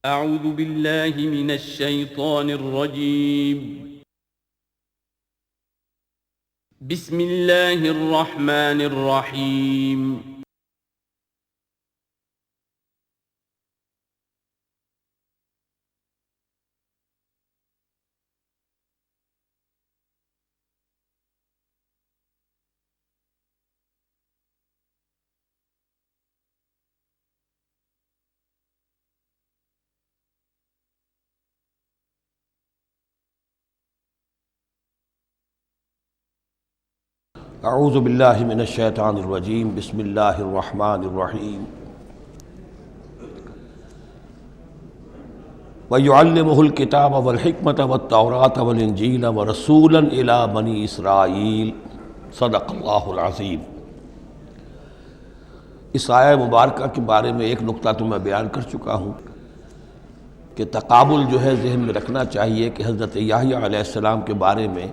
اعوذ باللہ من الشیطان الرجیم بسم اللہ الرحمن الرحیم اعوذ باللہ من الشیطان الرجیم بسم اللہ الرحمن الرحیم وَيُعَلِّمُهُ الْكِتَابَ وَالْحِكْمَةَ وَالتَّوْرَاةَ وَالْإِنْجِيلَ وَرَسُولًا إِلَى بَنِي إِسْرَائِيلَ صدق اللہ العظیم۔ اس آیہ مبارکہ کے بارے میں ایک نقطہ تو میں بیان کر چکا ہوں کہ تقابل جو ہے ذہن میں رکھنا چاہیے کہ حضرت یحییٰ علیہ السلام کے بارے میں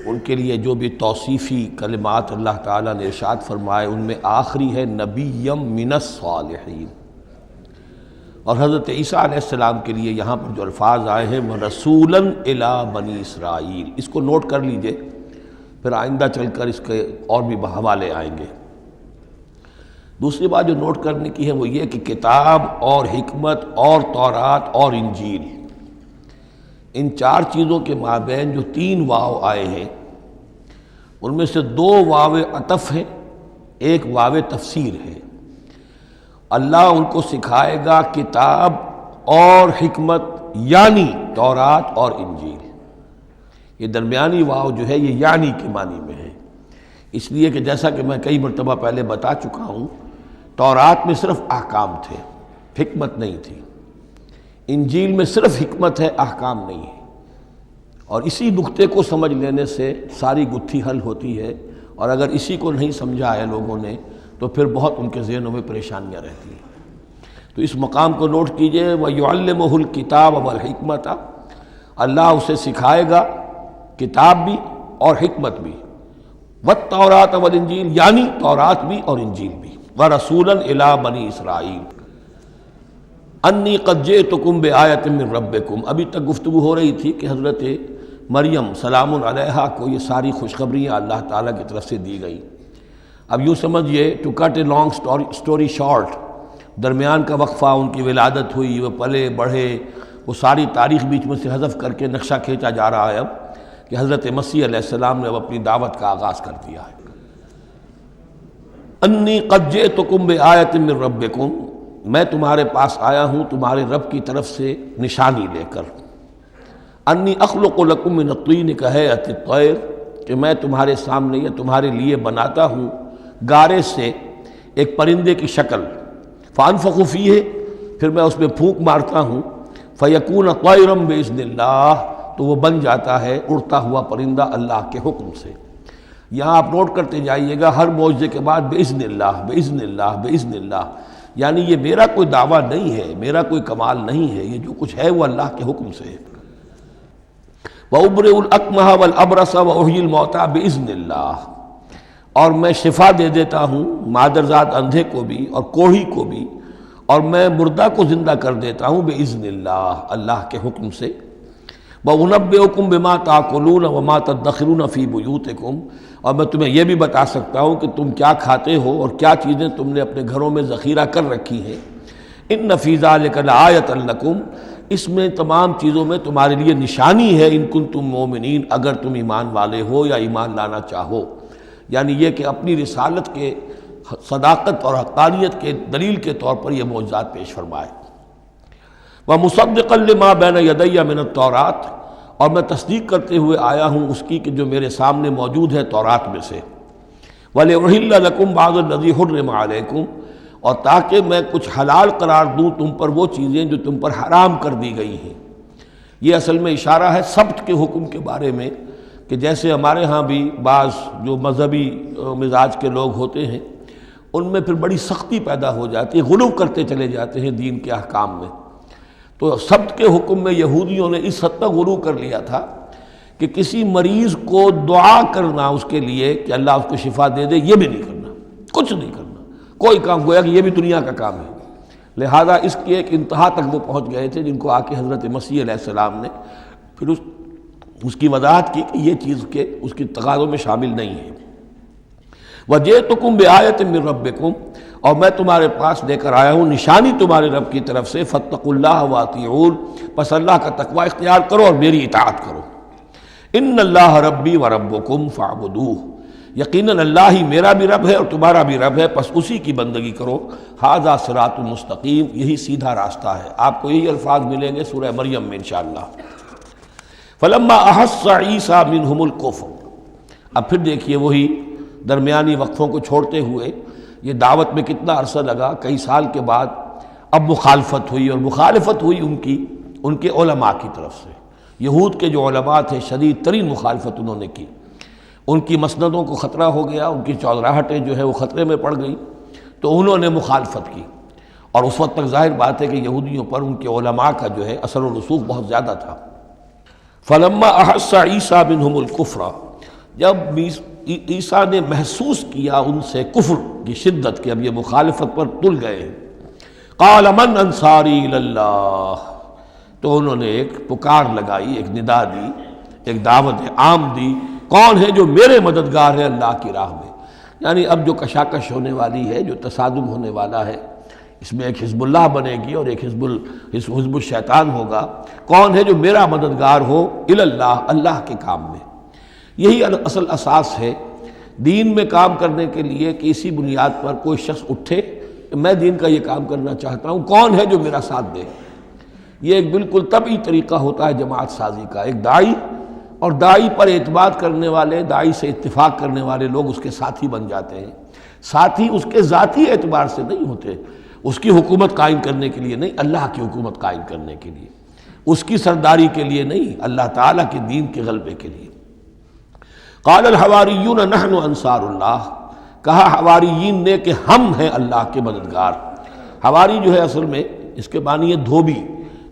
ان کے لیے جو بھی توصیفی کلمات اللہ تعالیٰ نے ارشاد فرمائے ان میں آخری ہے نبیم من الصالحین، اور حضرت عیسیٰ علیہ السلام کے لیے یہاں پر جو الفاظ آئے ہیں وَرَسُولًا إِلَىٰ بَنِي اسرائیل، اس کو نوٹ کر لیجئے، پھر آئندہ چل کر اس کے اور بھی حوالے آئیں گے۔ دوسری بات جو نوٹ کرنے کی ہے وہ یہ کہ کتاب اور حکمت اور تورات اور انجیل، ان چار چیزوں کے مابین جو تین واو آئے ہیں ان میں سے دو واو عطف ہیں، ایک واو تفسیر ہے۔ اللہ ان کو سکھائے گا کتاب اور حکمت، یعنی تورات اور انجیل۔ یہ درمیانی واو جو ہے یہ یعنی کے معنی میں ہے، اس لیے کہ جیسا کہ میں کئی مرتبہ پہلے بتا چکا ہوں، تورات میں صرف احکام تھے، حکمت نہیں تھی۔ انجیل میں صرف حکمت ہے، احکام نہیں ہے، اور اسی نقطے کو سمجھ لینے سے ساری گتھی حل ہوتی ہے، اور اگر اسی کو نہیں سمجھا ہے لوگوں نے تو پھر بہت ان کے ذہنوں میں پریشانیاں رہتی ہیں۔ تو اس مقام کو نوٹ کیجئے، وَيُعَلِّمُهُ الْكِتَابَ وَالْحِكْمَةَ، اللہ اسے سکھائے گا کتاب بھی اور حکمت بھی، وَالتَّوْرَاةَ وَالْإِنْجِيلَ، یعنی تورات بھی اور انجیل بھی، وَرَسُولًا إِلَىٰ بَنِي إِسْرَائِيلَ انی قد جئتکم بآیۃ من ربکم۔ ابھی تک گفتگو ہو رہی تھی کہ حضرت مریم سلام علیہا کو یہ ساری خوشخبریاں اللہ تعالیٰ کی طرف سے دی گئیں۔ اب یوں سمجھیے، to cut a long story short, درمیان کا وقفہ، ان کی ولادت ہوئی، وہ پلے بڑھے، وہ ساری تاریخ بیچ میں سے حذف کر کے نقشہ کھینچا جا رہا ہے اب کہ حضرت مسیح علیہ السلام نے اب اپنی دعوت کا آغاز کر دیا ہے۔ انی قد جئتکم بآیۃ من ربکم، میں تمہارے پاس آیا ہوں تمہارے رب کی طرف سے نشانی لے کر۔ انی اخلق لکم من الطین کہیئۃ الطیر، کہ میں تمہارے سامنے یا تمہارے لیے بناتا ہوں گارے سے ایک پرندے کی شکل، فانفخ فیہ، پھر میں اس میں پھونک مارتا ہوں، فیکون طیرا باذن اللہ، تو وہ بن جاتا ہے اڑتا ہوا پرندہ اللہ کے حکم سے۔ یہاں آپ نوٹ کرتے جائیے گا، ہر معجزے کے بعد باذن اللہ باذن اللہ باذن اللہ، یعنی یہ میرا کوئی دعویٰ نہیں ہے، میرا کوئی کمال نہیں ہے، یہ جو کچھ ہے وہ اللہ کے حکم سے ہے۔ وَأُبْرِئُ الْأَكْمَحَ وَالْأَبْرَصَ وَأُحْيِي الْمَوْتَىٰ بِإِذْنِ اللَّهِ، اور میں شفا دے دیتا ہوں مادرزاد اندھے کو بھی اور کوڑھی کو بھی، اور میں مردہ کو زندہ کر دیتا ہوں بِإِذْنِ اللَّهِ، اللہ کے حکم سے۔ وَأُنَبِّئُكُم بِمَا تَأْكُلُونَ وَمَا تَدَّخِرُونَ فِي بُيُوتِكُمْ، اور میں تمہیں یہ بھی بتا سکتا ہوں کہ تم کیا کھاتے ہو اور کیا چیزیں تم نے اپنے گھروں میں ذخیرہ کر رکھی ہیں۔ ان فی ذلک لآیۃ لکم، اس میں تمام چیزوں میں تمہارے لیے نشانی ہے، ان کنتم مومنین، اگر تم ایمان والے ہو یا ایمان لانا چاہو، یعنی یہ کہ اپنی رسالت کے صداقت اور حقانیت کے دلیل کے طور پر یہ معجزات پیش فرمائے۔ وَمُصَدِّقًا لِمَا بَيْنَ يَدَيَّ مِنَ التَّوْرَاةِ، اور میں تصدیق کرتے ہوئے آیا ہوں اس کی کہ جو میرے سامنے موجود ہے تورات میں سے۔ وَلِأُحِلَّ لَكُمْ بَعْضَ الَّذِي حُرِّمَ عَلَيْكُمْ، اور تاکہ میں کچھ حلال قرار دوں تم پر وہ چیزیں جو تم پر حرام کر دی گئی ہیں۔ یہ اصل میں اشارہ ہے سبت کے حکم کے بارے میں، کہ جیسے ہمارے ہاں بھی بعض جو مذہبی مزاج کے لوگ ہوتے ہیں ان میں پھر بڑی سختی پیدا ہو جاتی ہے، غلو کرتے چلے جاتے ہیں دین کے احکام میں۔ تو سبت کے حکم میں یہودیوں نے اس حد تک غلو کر لیا تھا کہ کسی مریض کو دعا کرنا اس کے لیے کہ اللہ اس کو شفا دے دے، یہ بھی نہیں کرنا، کچھ نہیں کرنا، کوئی کام، گویا کہ یہ بھی دنیا کا کام ہے۔ لہذا اس کی ایک انتہا تک وہ پہنچ گئے تھے جن کو آ کے حضرت مسیح علیہ السلام نے پھر اس کی وضاحت کی کہ یہ چیز کے اس کی تقاضوں میں شامل نہیں ہے۔ وَجِئْتُكُمْ بِآیَةٍ مِّن رَبِّكُمْ، اور میں تمہارے پاس لے کر آیا ہوں نشانی تمہارے رب کی طرف سے، فَاتَّقُوا اللَّهَ وَأَطِیعُونِ، پس اللہ کا تقوی اختیار کرو اور میری اطاعت کرو۔ ان اللہ ربی و ربکم فاعبدوہ، یقیناً اللہ ہی میرا بھی رب ہے اور تمہارا بھی رب ہے، پس اسی کی بندگی کرو۔ ھذا صراط مستقیم، یہی سیدھا راستہ ہے۔ آپ کو یہی الفاظ ملیں گے سورہ مریم میں انشاءاللہ۔ فلما احس عیسیٰ منہم الکفر، اب پھر دیکھیے وہی درمیانی وقفوں کو چھوڑتے ہوئے یہ دعوت میں کتنا عرصہ لگا، کئی سال کے بعد اب مخالفت ہوئی، اور مخالفت ہوئی ان کے علماء کی طرف سے۔ یہود کے جو علماء تھے شدید ترین مخالفت انہوں نے کی، ان کی مسندوں کو خطرہ ہو گیا، ان کی چودراہٹیں جو ہے وہ خطرے میں پڑ گئیں، تو انہوں نے مخالفت کی، اور اس وقت تک ظاہر بات ہے کہ یہودیوں پر ان کے علماء کا جو ہے اثر و رسوخ بہت زیادہ تھا۔ فلما احس عیسیٰ منہم الکفر، جب عیسیٰ نے محسوس کیا ان سے کفر کی شدت کہ اب یہ مخالفت پر تل گئے ہیں، قال من انصاری الی اللہ، تو انہوں نے ایک پکار لگائی، ایک ندا دی، ایک دعوت عام دی، کون ہے جو میرے مددگار ہے اللہ کی راہ میں؟ یعنی اب جو کشاکش ہونے والی ہے، جو تصادم ہونے والا ہے، اس میں ایک حزب اللہ بنے گی اور ایک حزب الشیطان ہوگا۔ کون ہے جو میرا مددگار ہو الی اللہ، اللہ کے کام میں؟ یہی اصل اساس ہے دین میں کام کرنے کے لیے کہ اسی بنیاد پر کوئی شخص اٹھے کہ میں دین کا یہ کام کرنا چاہتا ہوں، کون ہے جو میرا ساتھ دے؟ یہ ایک بالکل طبعی طریقہ ہوتا ہے جماعت سازی کا۔ ایک داعی اور داعی پر اعتماد کرنے والے، داعی سے اتفاق کرنے والے لوگ اس کے ساتھی بن جاتے ہیں۔ ساتھی اس کے ذاتی اعتبار سے نہیں ہوتے، اس کی حکومت قائم کرنے کے لیے نہیں، اللہ کی حکومت قائم کرنے کے لیے، اس کی سرداری کے لیے نہیں، اللہ تعالیٰ کے دین کے غلبے کے لیے۔ قال الحواریون نحن انصار اللہ، کہا حواریین نے کہ ہم ہیں اللہ کے مددگار۔ حواری جو ہے اصل میں اس کے معنی ہے دھوبی،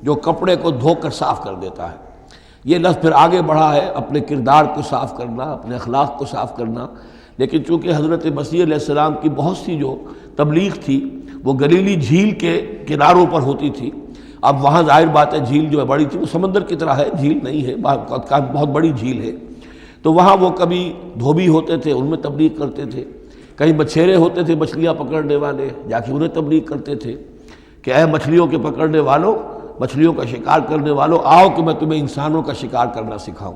جو کپڑے کو دھو کر صاف کر دیتا ہے۔ یہ لفظ پھر آگے بڑھا ہے اپنے کردار کو صاف کرنا، اپنے اخلاق کو صاف کرنا، لیکن چونکہ حضرت مسیح علیہ السلام کی بہت سی جو تبلیغ تھی وہ گلیلی جھیل کے کناروں پر ہوتی تھی۔ اب وہاں ظاہر بات ہے جھیل جو ہے بڑی تھی، وہ سمندر کی طرح ہے، جھیل نہیں ہے، بہت بڑی جھیل ہے، تو وہاں وہ کبھی دھوبی ہوتے تھے، ان میں تبلیغ کرتے تھے، کہیں مچھیرے ہوتے تھے مچھلیاں پکڑنے والے، جا کے انہیں تبلیغ کرتے تھے کہ اے مچھلیوں کے پکڑنے والوں، مچھلیوں کا شکار کرنے والوں، آؤ کہ میں تمہیں انسانوں کا شکار کرنا سکھاؤں۔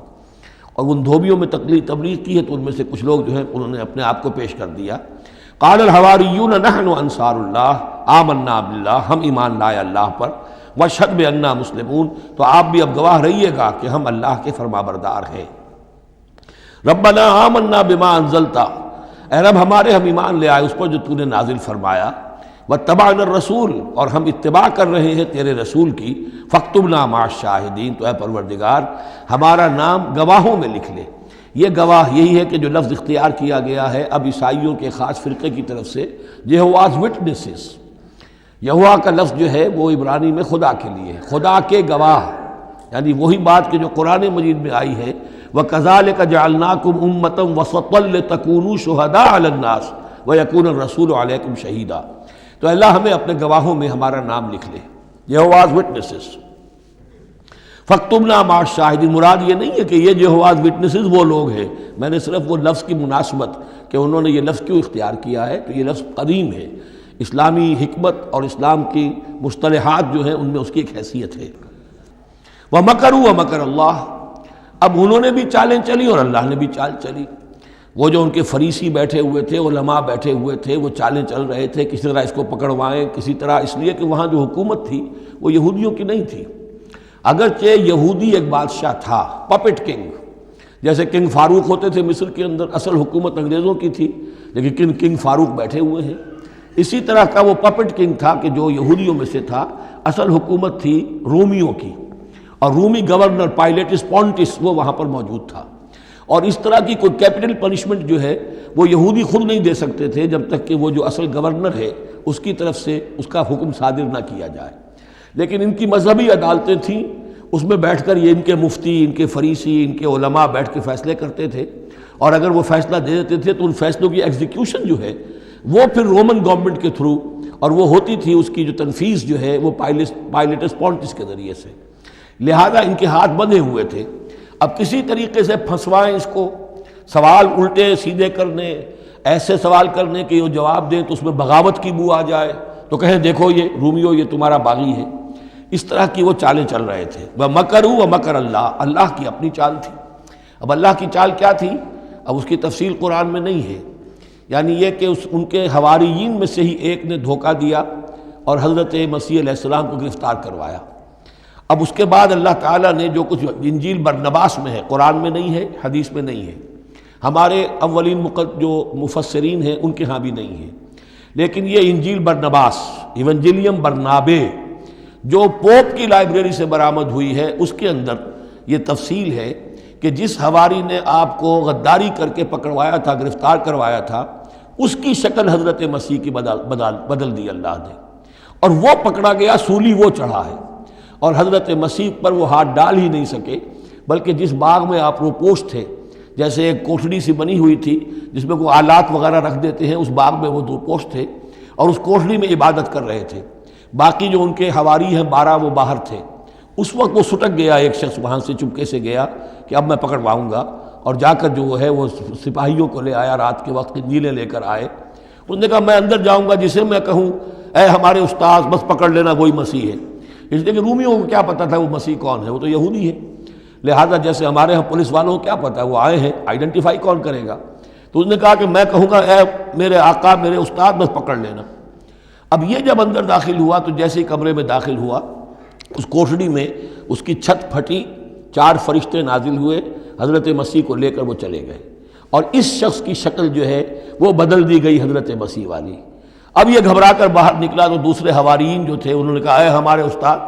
اور ان دھوبیوں میں تبلیغ کی ہے، تو ان میں سے کچھ لوگ جو ہیں انہوں نے اپنے آپ کو پیش کر دیا۔ قال الحواریون نحن انصار اللہ آمنا باللہ، ہم ایمان لائے اللہ پر، واشہد بأننا مسلمون، تو آپ بھی اب گواہ رہیے گا کہ ہم اللہ کے فرمانبردار ہیں۔ ربنا آمنا بما انزلتا، اے رب ہمارے ہم ایمان لے آئے اس پر جو تو نے نازل فرمایا، واتبعنا الرسول، اور ہم اتباع کر رہے ہیں تیرے رسول کی، فاکتبنا مع الشاہدین، تو اے پروردگار ہمارا نام گواہوں میں لکھ لے۔ یہ گواہ یہی ہے کہ جو لفظ اختیار کیا گیا ہے اب عیسائیوں کے خاص فرقے کی طرف سے، یہواز وٹنسز، یہوا کا لفظ جو ہے وہ عبرانی میں خدا کے لیے ہے، خدا کے گواہ، یعنی وہی بات کہ جو قرآن مجید میں آئی ہے، وَكَذَلِكَ جَعَلْنَاكُمْ أُمَّةً وَسَطًا لِتَكُونُوا شُهَدَاءَ عَلَى النَّاسِ وَيَكُونَ الرَّسُولُ عَلَيْكُمْ شَهِيدًا، تو اللہ ہمیں اپنے گواہوں میں ہمارا نام لکھ لے، یہواز وٹنسز۔ فَاكْتُبْنَا مَعَ الشَّاهِدِينَ، مراد یہ نہیں ہے کہ یہ یہواز وٹنسز وہ لوگ ہیں، میں نے صرف وہ لفظ کی مناسبت کہ انہوں نے یہ لفظ کیوں اختیار کیا ہے، تو یہ لفظ قدیم ہے، اسلامی حکمت اور اسلام کی مصطلحات جو ہیں ان میں اس کی ایک حیثیت ہے۔ وَمَكَرُوا وَمَكَرَ اللَّهُ، اب انہوں نے بھی چالیں چلی اور اللہ نے بھی چال چلی۔ وہ جو ان کے فریسی بیٹھے ہوئے تھے، علماء بیٹھے ہوئے تھے، وہ چالیں چل رہے تھے کسی طرح اس کو پکڑوائیں، کسی طرح، اس لیے کہ وہاں جو حکومت تھی وہ یہودیوں کی نہیں تھی۔ اگرچہ یہودی ایک بادشاہ تھا، پپٹ کنگ، جیسے کنگ فاروق ہوتے تھے مصر کے اندر، اصل حکومت انگریزوں کی تھی، لیکن کنگ فاروق بیٹھے ہوئے ہیں۔ اسی طرح کا وہ پپٹ کنگ تھا کہ جو یہودیوں میں سے تھا، اصل حکومت تھی رومیوں کی، اور رومی گورنر پائلیٹس پونٹس وہ وہاں پر موجود تھا، اور اس طرح کی کوئی کیپٹل پنشمنٹ جو ہے وہ یہودی خود نہیں دے سکتے تھے جب تک کہ وہ جو اصل گورنر ہے اس کی طرف سے اس کا حکم صادر نہ کیا جائے۔ لیکن ان کی مذہبی عدالتیں تھیں، اس میں بیٹھ کر یہ ان کے مفتی، ان کے فریسی، ان کے علماء بیٹھ کے فیصلے کرتے تھے، اور اگر وہ فیصلہ دے دیتے تھے تو ان فیصلوں کی ایگزیکیوشن جو ہے وہ پھر رومن گورنمنٹ کے تھرو، اور وہ ہوتی تھی اس کی جو تنفیذ جو ہے وہ پائلٹس پونٹس کے ذریعے سے، لہذا ان کے ہاتھ بندھے ہوئے تھے۔ اب کسی طریقے سے پھنسوائیں اس کو، سوال الٹے سیدھے کرنے، ایسے سوال کرنے کہ وہ جواب دیں تو اس میں بغاوت کی بو آ جائے، تو کہیں دیکھو یہ رومیو یہ تمہارا باغی ہے۔ اس طرح کی وہ چالیں چل رہے تھے۔ وَمَكَرُوا وَمَكَرَ اللَّهُ، اللہ کی اپنی چال تھی۔ اب اللہ کی چال کیا تھی؟ اب اس کی تفصیل قرآن میں نہیں ہے، یعنی یہ کہ ان کے حواریین میں سے ہی ایک نے دھوکہ دیا اور حضرت مسیح علیہ السلام کو گرفتار کروایا۔ اب اس کے بعد اللہ تعالیٰ نے جو کچھ انجیل برنباس میں ہے، قرآن میں نہیں ہے، حدیث میں نہیں ہے، ہمارے اولین جو مفسرین ہیں ان کے ہاں بھی نہیں ہے، لیکن یہ انجیل برنباس، ایونجیلیم برنابے، جو پوپ کی لائبریری سے برآمد ہوئی ہے، اس کے اندر یہ تفصیل ہے کہ جس حواری نے آپ کو غداری کر کے پکڑوایا تھا، گرفتار کروایا تھا، اس کی شکل حضرت مسیح کی بدل دی اللہ نے، اور وہ پکڑا گیا، سولی وہ چڑھا ہے، اور حضرت مسیح پر وہ ہاتھ ڈال ہی نہیں سکے، بلکہ جس باغ میں آپ روپوش تھے، جیسے ایک کوٹھڑی سی بنی ہوئی تھی جس میں کوئی آلات وغیرہ رکھ دیتے ہیں، اس باغ میں وہ روپوش تھے اور اس کوٹھڑی میں عبادت کر رہے تھے۔ باقی جو ان کے حواری ہیں 12 وہ باہر تھے۔ اس وقت وہ سٹک گیا، ایک شخص وہاں سے چپکے سے گیا کہ اب میں پکڑواؤں گا، اور جا کر جو ہے وہ سپاہیوں کو لے آیا، رات کے وقت قندیلیں لے کر آئے۔ اس نے کہا میں اندر جاؤں گا، جسے میں کہوں اے ہمارے استاد بس پکڑ لینا وہی مسیح ہے، اس لیے کہ رومیوں کو کیا پتہ تھا وہ مسیح کون ہے، وہ تو یہودی ہے، لہذا جیسے ہمارے ہاں پولیس والوں کو کیا پتہ ہے وہ آئے ہیں، آئیڈینٹیفائی کون کرے گا۔ تو اس نے کہا کہ میں کہوں گا اے میرے آقا میرے استاد بس پکڑ لینا۔ اب یہ جب اندر داخل ہوا تو جیسے ہی کمرے میں داخل ہوا، اس کوٹھڑی میں اس کی چھت پھٹی، 4 فرشتے نازل ہوئے، حضرت مسیح کو لے کر وہ چلے گئے، اور اس شخص کی شکل جو ہے وہ بدل دی گئی حضرت مسیح والی۔ اب یہ گھبرا کر باہر نکلا تو دوسرے حواریین جو تھے انہوں نے کہا اے ہمارے استاد،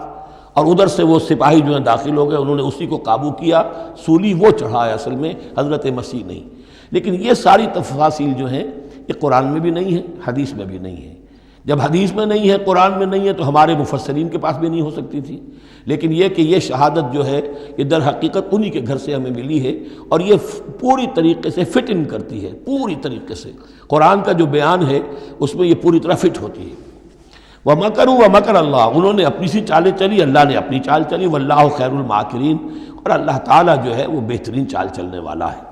اور ادھر سے وہ سپاہی جو ہیں داخل ہو گئے، انہوں نے اسی کو قابو کیا، سولی وہ چڑھا ہے اصل میں، حضرت مسیح نہیں۔ لیکن یہ ساری تفاصیل جو ہیں یہ قرآن میں بھی نہیں ہے، حدیث میں بھی نہیں ہے۔ جب حدیث میں نہیں ہے، قرآن میں نہیں ہے، تو ہمارے مفسرین کے پاس بھی نہیں ہو سکتی تھی۔ لیکن یہ کہ یہ شہادت جو ہے یہ در حقیقت انہی کے گھر سے ہمیں ملی ہے، اور یہ پوری طریقے سے فٹ ان کرتی ہے، پوری طریقے سے قرآن کا جو بیان ہے اس میں یہ پوری طرح فٹ ہوتی ہے۔ وَمَكَرُوا وَمَكَرَ اللَّهُ، انہوں نے اپنی سی چالیں چلی، اللہ نے اپنی چال چلی، وَاللَّهُ خَيْرُ الْمَاكِرِينَ، اور اللہ تعالیٰ جو ہے وہ بہترین چال چلنے والا ہے۔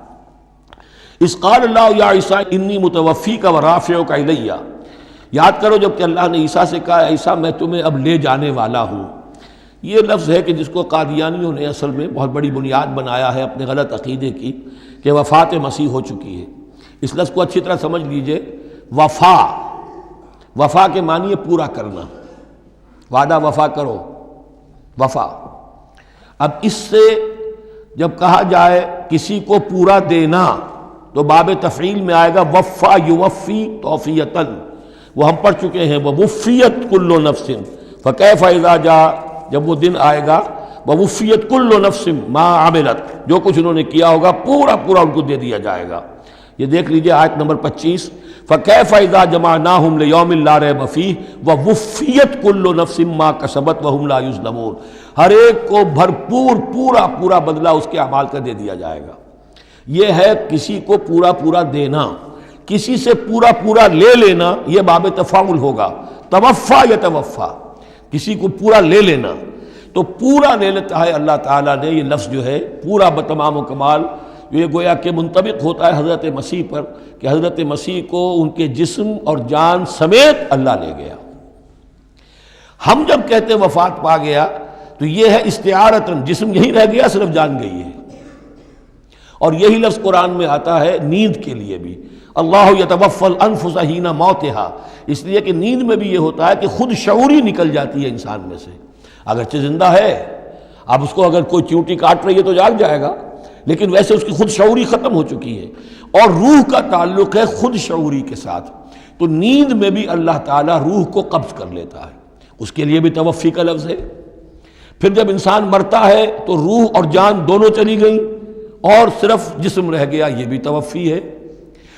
اِذْ قَالَ اللَّهُ يَا عِيسَىٰ إِنِّي مُتَوَفِّيكَ وَرَافِعُكَ إِلَيَّ، یاد کرو جب کہ اللہ نے عیسیٰ سے کہا عیسیٰ میں تمہیں اب لے جانے والا ہوں۔ یہ لفظ ہے کہ جس کو قادیانیوں نے اصل میں بہت بڑی بنیاد بنایا ہے اپنے غلط عقیدے کی، کہ وفات مسیح ہو چکی ہے۔ اس لفظ کو اچھی طرح سمجھ لیجئے، وفا، وفا کے معنی ہے پورا کرنا، وعدہ وفا کرو، وفا۔ اب اس سے جب کہا جائے کسی کو پورا دینا تو باب تفعیل میں آئے گا وفا یوفی توفیتاً، وہ ہم پڑھ چکے ہیں، ووفیت کل نفس فکیف اذا جاء، جب وہ دن آئے گا ووفیت کل نفس ما عملت، جو کچھ انہوں نے کیا ہوگا پورا پورا ان کو دے دیا جائے گا۔ یہ دیکھ لیجئے آیت نمبر 25، فکیف اذا جمعناہم لیوم لا ریب فیہ ووفیت کل نفس ما کسبت وہم لا یظلمون، ہر ایک کو بھرپور پورا پورا بدلہ اس کے اعمال کا دے دیا جائے گا۔ یہ ہے کسی کو پورا پورا دینا، کسی سے پورا پورا لے لینا، یہ باب تفاعل ہوگا، توفا یتوفا، کسی کو پورا لے لینا، تو پورا لے لیتا ہے اللہ تعالیٰ نے۔ یہ لفظ جو ہے پورا بتمام و کمال، یہ گویا کہ منطبق ہوتا ہے حضرت مسیح پر، کہ حضرت مسیح کو ان کے جسم اور جان سمیت اللہ لے گیا۔ ہم جب کہتے ہیں وفات پا گیا تو یہ ہے استعارتاً، جسم یہی رہ گیا صرف جان گئی ہے، اور یہی لفظ قرآن میں آتا ہے نیند کے لیے بھی، اللہ یتوفی الانفس حین موتہا، اس لیے کہ نیند میں بھی یہ ہوتا ہے کہ خود شعوری نکل جاتی ہے انسان میں سے، اگرچہ زندہ ہے، اب اس کو اگر کوئی چیونٹی کاٹ رہی ہے تو جاگ جائے گا، لیکن ویسے اس کی خود شعوری ختم ہو چکی ہے، اور روح کا تعلق ہے خود شعوری کے ساتھ، تو نیند میں بھی اللہ تعالیٰ روح کو قبض کر لیتا ہے، اس کے لیے بھی توفی کا لفظ ہے۔ پھر جب انسان مرتا ہے تو روح اور جان دونوں چلی گئیں اور صرف جسم رہ گیا، یہ بھی توفی ہے۔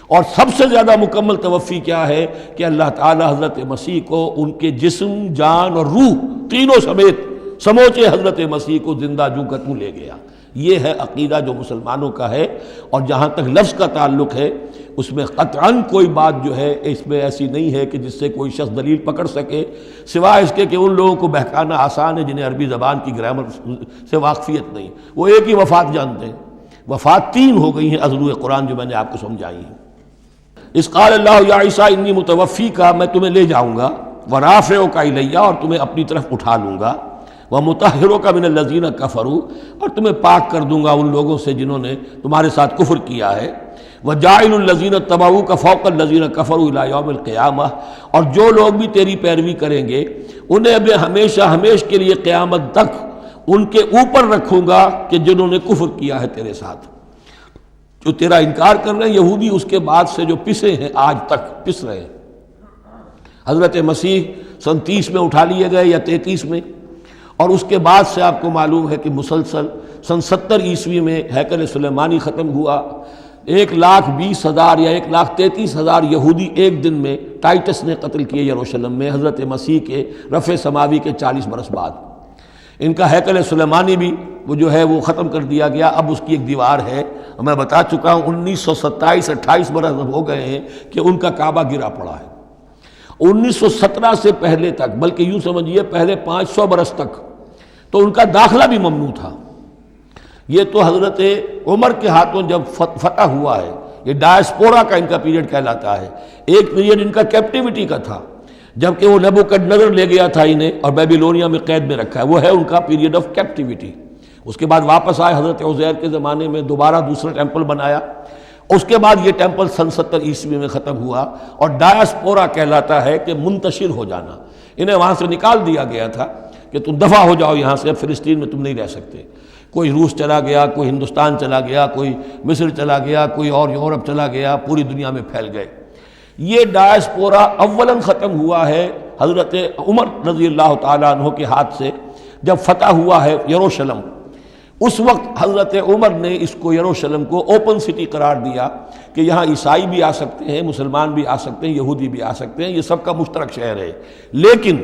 اور سب سے زیادہ مکمل توفی کیا ہے کہ اللہ تعالیٰ حضرت مسیح کو ان کے جسم، جان اور روح تینوں سمیت سموچے حضرت مسیح کو زندہ جو کا توں لے گیا، یہ ہے عقیدہ جو مسلمانوں کا ہے، اور جہاں تک لفظ کا تعلق ہے اس میں قطعاً کوئی بات جو ہے اس میں ایسی نہیں ہے کہ جس سے کوئی شخص دلیل پکڑ سکے، سوائے اس کے کہ ان لوگوں کو بہکانا آسان ہے جنہیں عربی زبان کی گرامر سے واقفیت نہیں، وہ ایک ہی وفات جانتے ہیں۔ وفات 3 ہو گئی ہیں ازلو قرآن جو میں نے آپ کو سمجھائی ہیں۔ اس قال اللہ یا عیسیٰ انی متوفیک، میں تمہیں لے جاؤں گا، ورافعک الی، اور تمہیں اپنی طرف اٹھا لوں گا، ومطہرک من الذین کفروا، اور تمہیں پاک کر دوں گا ان لوگوں سے جنہوں نے تمہارے ساتھ کفر کیا ہے، وجاعل الذین اتبعوک فوق الذین کفروا الی یوم القیامہ، اور جو لوگ بھی تیری پیروی کریں گے انہیں اب ہمیشہ ہمیش کے لیے قیامت تک ان کے اوپر رکھوں گا کہ جنہوں نے کفر کیا ہے تیرے ساتھ، جو تیرا انکار کر رہے ہیں یہودی، اس کے بعد سے جو پسے ہیں آج تک پس رہے ہیں۔ حضرت مسیح سن 30 میں اٹھا لیے گئے یا 33 میں، اور اس کے بعد سے آپ کو معلوم ہے کہ مسلسل سن 70 عیسوی میں ہیکل سلیمانی ختم ہوا، 1,20,000 یا 1,33,000 یہودی ایک دن میں ٹائٹس نے قتل کیے یروشلم میں حضرت مسیح کے رفع سماوی کے 40 برس بعد۔ ان کا ہیکل سلیمانی بھی وہ جو ہے وہ ختم کر دیا گیا، اب اس کی ایک دیوار ہے، میں بتا چکا ہوں 1927-28 برس ہو گئے ہیں کہ ان کا کعبہ گرا پڑا ہے۔ 1917 سے پہلے تک، بلکہ یوں سمجھیے پہلے 500 برس تک تو ان کا داخلہ بھی ممنوع تھا۔ یہ تو حضرت عمر کے ہاتھوں جب فتح ہوا ہے، یہ ڈائسپورا کا ان کا پیریڈ کہلاتا ہے، ایک پیریڈ ان کا کیپٹیوٹی کا تھا، جبکہ وہ نیبوکڈنیزر لے گیا تھا انہیں اور بیبیلونیا میں قید میں رکھا ہے، وہ ہے ان کا پیریڈ آف کیپٹیوٹی۔ اس کے بعد واپس آئے حضرت عزیر کے زمانے میں، دوبارہ دوسرا ٹیمپل بنایا، اس کے بعد یہ ٹیمپل سن 70 عیسوی میں ختم ہوا، اور ڈائسپورا کہلاتا ہے کہ منتشر ہو جانا، انہیں وہاں سے نکال دیا گیا تھا کہ تم دفع ہو جاؤ یہاں سے، فلسطین میں تم نہیں رہ سکتے۔ کوئی روس چلا گیا، کوئی ہندوستان چلا گیا، کوئی مصر چلا گیا، کوئی اور یورپ چلا گیا، پوری دنیا میں پھیل گئے۔ یہ ڈائسپورا اولاً ختم ہوا ہے حضرت عمر رضی اللہ تعالیٰ عنہ کے ہاتھ سے، جب فتح ہوا ہے یروشلم۔ اس وقت حضرت عمر نے اس کو یروشلم کو اوپن سٹی قرار دیا کہ یہاں عیسائی بھی آ سکتے ہیں، مسلمان بھی آ سکتے ہیں، یہودی بھی آ سکتے ہیں، یہ سب کا مشترک شہر ہے۔ لیکن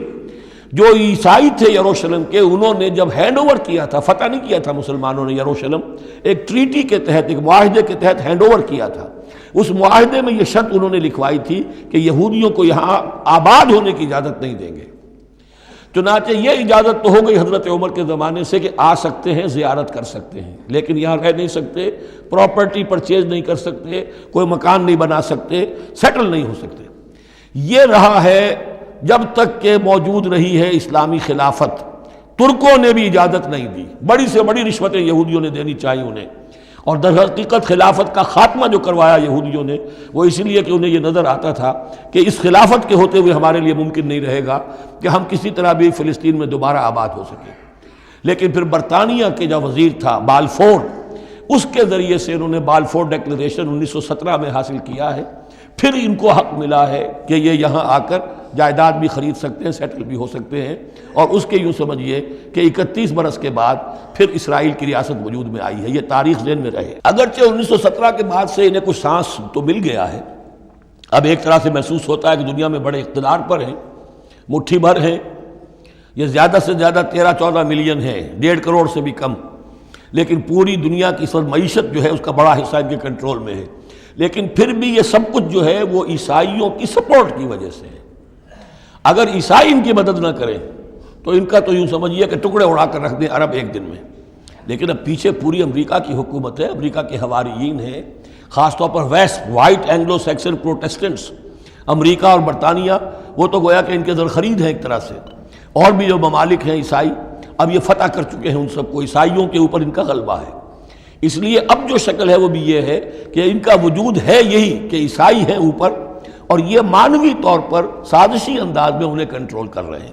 جو عیسائی تھے یروشلم کے، انہوں نے جب ہینڈ اوور کیا تھا، فتح نہیں کیا تھا مسلمانوں نے یروشلم، ایک ٹریٹی کے تحت، ایک معاہدے کے تحت ہینڈ اوور کیا تھا۔ اس معاہدے میں یہ شرط انہوں نے لکھوائی تھی کہ یہودیوں کو یہاں آباد ہونے کی اجازت نہیں دیں گے۔ چنانچہ یہ اجازت تو ہو گئی حضرت عمر کے زمانے سے کہ آ سکتے ہیں، زیارت کر سکتے ہیں، لیکن یہاں رہ نہیں سکتے، پراپرٹی پرچیز نہیں کر سکتے، کوئی مکان نہیں بنا سکتے، سیٹل نہیں ہو سکتے۔ یہ رہا ہے جب تک کہ موجود رہی ہے اسلامی خلافت۔ ترکوں نے بھی اجازت نہیں دی، بڑی سے بڑی رشوتیں یہودیوں نے دینی چاہیے انہیں، اور در حقیقت خلافت کا خاتمہ جو کروایا یہودیوں نے وہ اس لیے کہ انہیں یہ نظر آتا تھا کہ اس خلافت کے ہوتے ہوئے ہمارے لیے ممکن نہیں رہے گا کہ ہم کسی طرح بھی فلسطین میں دوبارہ آباد ہو سکیں۔ لیکن پھر برطانیہ کے جو وزیر تھا بالفور، اس کے ذریعے سے انہوں نے بالفور ڈیکلریشن 1917 میں حاصل کیا ہے، پھر ان کو حق ملا ہے کہ یہ یہاں آ کر جائیداد بھی خرید سکتے ہیں، سیٹل بھی ہو سکتے ہیں، اور اس کے یوں سمجھیے کہ 31 برس کے بعد پھر اسرائیل کی ریاست وجود میں آئی ہے۔ یہ تاریخ ذہن میں رہے۔ اگرچہ 1917 کے بعد سے انہیں کچھ سانس تو مل گیا ہے، اب ایک طرح سے محسوس ہوتا ہے کہ دنیا میں بڑے اقتدار پر ہیں، مٹھی بھر ہیں، یہ زیادہ سے زیادہ 13-14 ملین ہیں، 1.5 کروڑ سے بھی کم، لیکن پوری دنیا کی سب معیشت جو ہے اس کا بڑا حصہ ان کے کنٹرول میں ہے۔ لیکن پھر بھی یہ سب کچھ جو ہے وہ عیسائیوں کی سپورٹ کی وجہ سے ہے۔ اگر عیسائی ان کی مدد نہ کریں تو ان کا تو یوں سمجھیے کہ ٹکڑے اڑا کر رکھ دیں عرب ایک دن میں۔ لیکن اب پیچھے پوری امریکہ کی حکومت ہے، امریکہ کے حواریین ہیں، خاص طور پر west white Anglo Saxon Protestants, امریکہ اور برطانیہ، وہ تو گویا کہ ان کے زرخرید ہیں ایک طرح سے، اور بھی جو ممالک ہیں عیسائی اب یہ فتح کر چکے ہیں ان سب کو، عیسائیوں کے اوپر ان کا غلبہ ہے۔ اس لیے اب جو شکل ہے وہ بھی یہ ہے کہ ان کا وجود ہے یہی کہ عیسائی ہیں اوپر، اور یہ مانوی طور پر سازشی انداز میں انہیں کنٹرول کر رہے ہیں۔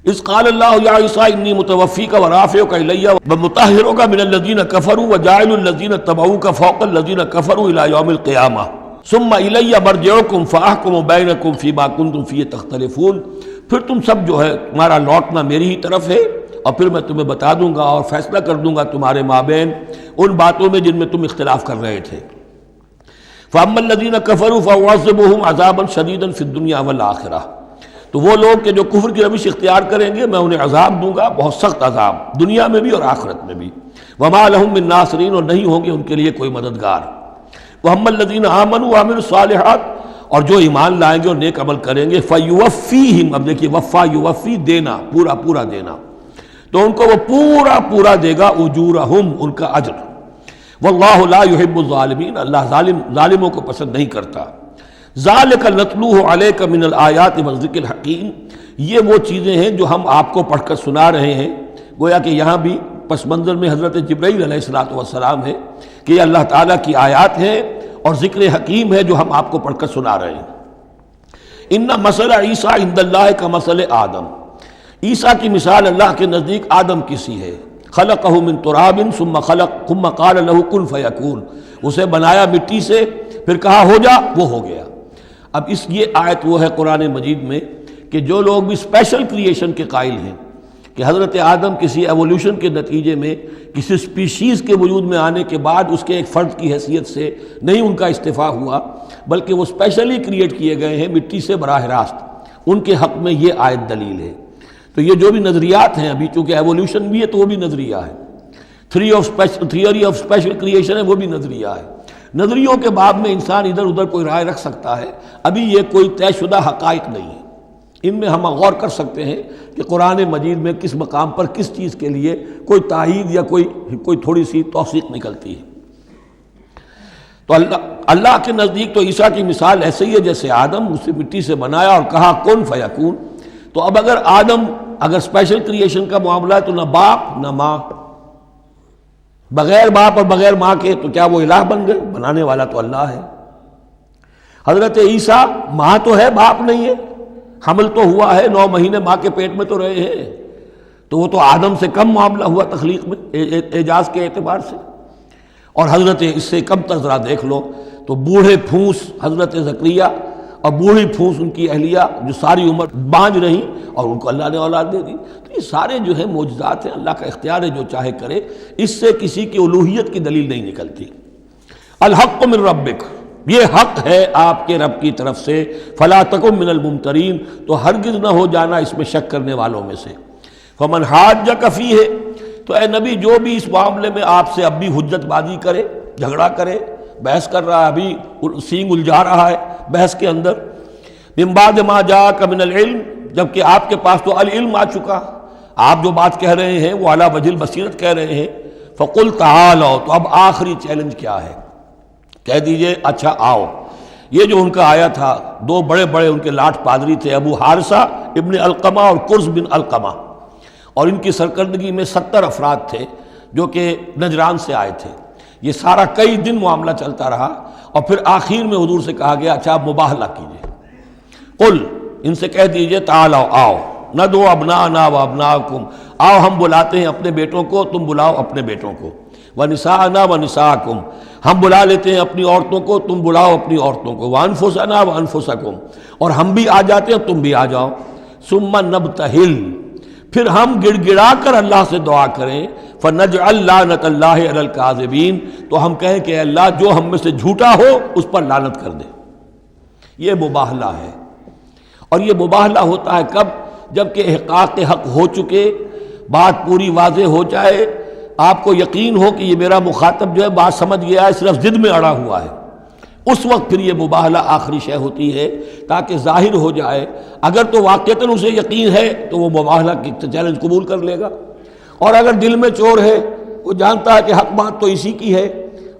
اذ قال اللہ یا عیسیٰ انی متوفیک ورافعک الی ومطہرک من الذین کفروا وجاعل الذین اتبعوک فوق الذین کفروا الی یوم القیامہ ثم الی مرجعکم فاحکم بینکم فیما کنتم فیہ تختلفون۔ پھر تم سب جو ہے تمہارا لوٹنا میری ہی طرف ہے، اور پھر میں تمہیں بتا دوں گا اور فیصلہ کر دوں گا تمہارے مابین ان باتوں میں جن میں تم اختلاف کر رہے تھے۔ فَأَمَّا الَّذِينَ كَفَرُوا فَأُعَذِّبُهُمْ عَذَابًا شَدِيدًا فِي الدُّنْيَا وَالْآخِرَةِ۔ تو وہ لوگ کہ جو کفر کی روش اختیار کریں گے میں انہیں عذاب دوں گا، بہت سخت عذاب، دنیا میں بھی اور آخرت میں بھی۔ وما لهم من ناصرین، اور نہیں ہوں گے ان کے لیے کوئی مددگار۔ وَأَمَّا الَّذِينَ آمَنُوا وَعَمِلُوا الصَّالِحَاتِ، اور جو ایمان لائیں گے اور نیک عمل کریں گے، فَيُوَفِّيهِمْ، اب دیکھیے وفا یوفی دینا، پورا پورا دینا، تو ان کو وہ پورا پورا دے گا، اجورہم، ان کا اجر۔ واللہ لا يحب الظالمین، اللہ ظالموں کو پسند نہیں کرتا۔ ذالک نتلوہ علیک من الآیات والذکر الحکیم، یہ وہ چیزیں ہیں جو ہم آپ کو پڑھ کر سنا رہے ہیں۔ گویا کہ یہاں بھی پس منظر میں حضرت جبرائیل علیہ السلام ہے کہ یہ اللہ تعالیٰ کی آیات ہیں اور ذکر حکیم ہے جو ہم آپ کو پڑھ کر سنا رہے ہیں۔ ان مثل عیسیٰ عند اللہ کا مثل آدم، عیسیٰ کی مثال اللہ کے نزدیک آدم کی سی ہے۔ خلقہ من تراب ثم قال له کن فیکون، اسے بنایا مٹی سے پھر کہا ہو جا، وہ ہو گیا۔ اب یہ آیت وہ ہے قرآن مجید میں کہ جو لوگ بھی اسپیشل کریشن کے قائل ہیں کہ حضرت آدم کسی ایولیوشن کے نتیجے میں کسی سپیشیز کے وجود میں آنے کے بعد اس کے ایک فرد کی حیثیت سے نہیں ان کا استفاع ہوا، بلکہ وہ اسپیشلی کریٹ کیے گئے ہیں مٹی سے براہ راست، ان کے حق میں یہ آیت دلیل ہے۔ تو یہ جو بھی نظریات ہیں ابھی، چونکہ ایولیوشن بھی ہے تو وہ بھی نظریہ ہے، تھیوری آف اسپیشل کریشن ہے وہ بھی نظریہ ہے۔ نظریوں کے باب میں انسان ادھر ادھر کوئی رائے رکھ سکتا ہے، ابھی یہ کوئی طے شدہ حقائق نہیں ہے۔ ان میں ہم غور کر سکتے ہیں کہ قرآن مجید میں کس مقام پر کس چیز کے لیے کوئی تائید یا کوئی تھوڑی سی توثیق نکلتی ہے۔ تو اللہ کے نزدیک تو عیسیٰ کی مثال ایسے ہی ہے جیسے آدم، اسے مٹی سے بنایا اور کہا کن فیکون۔ تو اب اگر آدم اسپیشل کریشن کا معاملہ ہے تو نہ باپ نہ ماں، بغیر باپ اور بغیر ماں کے، تو کیا وہ الہ بن گئے؟ بنانے والا تو اللہ ہے۔ حضرت عیسیٰ ماں تو ہے، باپ نہیں ہے، حمل تو ہوا ہے، 9 مہینے ماں کے پیٹ میں تو رہے ہیں، تو وہ تو آدم سے کم معاملہ ہوا تخلیق میں اعجاز کے اعتبار سے۔ اور حضرت اس سے کم تر ذرا دیکھ لو تو بوڑھے پھونس حضرت زکریا اور بوڑھی پھونس ان کی اہلیہ جو ساری عمر بانجھ رہیں اور ان کو اللہ نے اولاد دے دی۔ تو یہ سارے جو ہیں معجزات ہیں، اللہ کا اختیار ہے جو چاہے کرے، اس سے کسی کی الوہیت کی دلیل نہیں نکلتی۔ الحق من ربک، یہ حق ہے آپ کے رب کی طرف سے، فلا تکن من الممترین، تو ہرگز نہ ہو جانا اس میں شک کرنے والوں میں سے۔ فمن حاجک فیہ، تو اے نبی جو بھی اس معاملے میں آپ سے اب بھی حجت بازی کرے، جھگڑا کرے، بحث کر رہا ہے، ابھی سینگ الجھا رہا ہے بحث کے اندر، من بعد ما جاءک من العلم، جبکہ آپ کے پاس تو العلم آ چکا، آپ جو بات کہہ رہے ہیں وہ علی وجہ البصیرت کہہ رہے ہیں، فقل تعالوا، تو اب آخری چیلنج کیا ہے؟ کہہ دیجئے اچھا آؤ۔ یہ جو ان کا آیا تھا، 2 بڑے بڑے ان کے لاٹ پادری تھے، ابو حارثہ ابن علقمہ اور قرظ بن علقمہ، اور ان کی سرکردگی میں 70 افراد تھے جو کہ نجران سے آئے تھے۔ یہ سارا کئی دن معاملہ چلتا رہا، اور پھر آخر میں حضور سے کہا گیا اچھا آپ مباہلہ کیجئے، قل، ان سے کہہ دیجئے تعالوا، آؤ، ندعو ابناءنا و ابناءکم، آؤ ہم بلاتے ہیں اپنے بیٹوں کو، تم بلاؤ اپنے بیٹوں کو، ونساءنا ونساءکم، ہم بلا لیتے ہیں اپنی عورتوں کو، تم بلاؤ اپنی عورتوں کو، وانفسنا وانفسکم، اور ہم بھی آ جاتے ہیں تم بھی آ جاؤ، ثم نبتہل، پھر ہم گڑ گڑا کر اللہ سے دعا کریں، فنجعل لعنت اللہ علی الکاذبین، تو ہم کہیں کہ اللہ جو ہم میں سے جھوٹا ہو اس پر لعنت کر دے۔ یہ مباہلہ ہے، اور یہ مباہلہ ہوتا ہے کب؟ جب کہ احقاق حق ہو چکے، بات پوری واضح ہو جائے، آپ کو یقین ہو کہ یہ میرا مخاطب جو ہے بات سمجھ گیا ہے، صرف ضد میں اڑا ہوا ہے، اس وقت پھر یہ مباہلہ آخری شے ہوتی ہے تاکہ ظاہر ہو جائے۔ اگر تو واقعتاً اسے یقین ہے تو وہ مباہلہ کی چیلنج قبول کر لے گا، اور اگر دل میں چور ہے، وہ جانتا ہے کہ حق بات تو اسی کی ہے،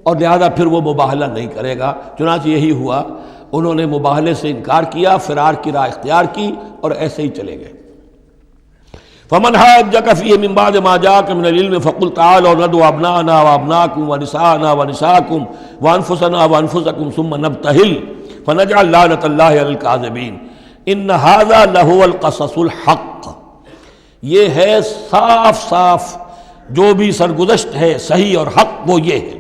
اور لہذا پھر وہ مباہلہ نہیں کرے گا۔ چنانچہ یہی ہوا، انہوں نے مباہلے سے انکار کیا، فرار کی راہ اختیار کی، اور ایسے ہی چلے گئے۔ فمن حاجک فیہ من بعد ما جاءک من العلم فقل تعالوا ندعو ابناءنا وابناءکم ونساءنا ونساءکم وانفسنا وانفسکم ثم نبتہل فنجعل لعنت اللہ علی الکاذبین ان ھذا لہو القصص الحق، یہ ہے صاف صاف جو بھی سرگزشت ہے صحیح اور حق، وہ یہ ہے،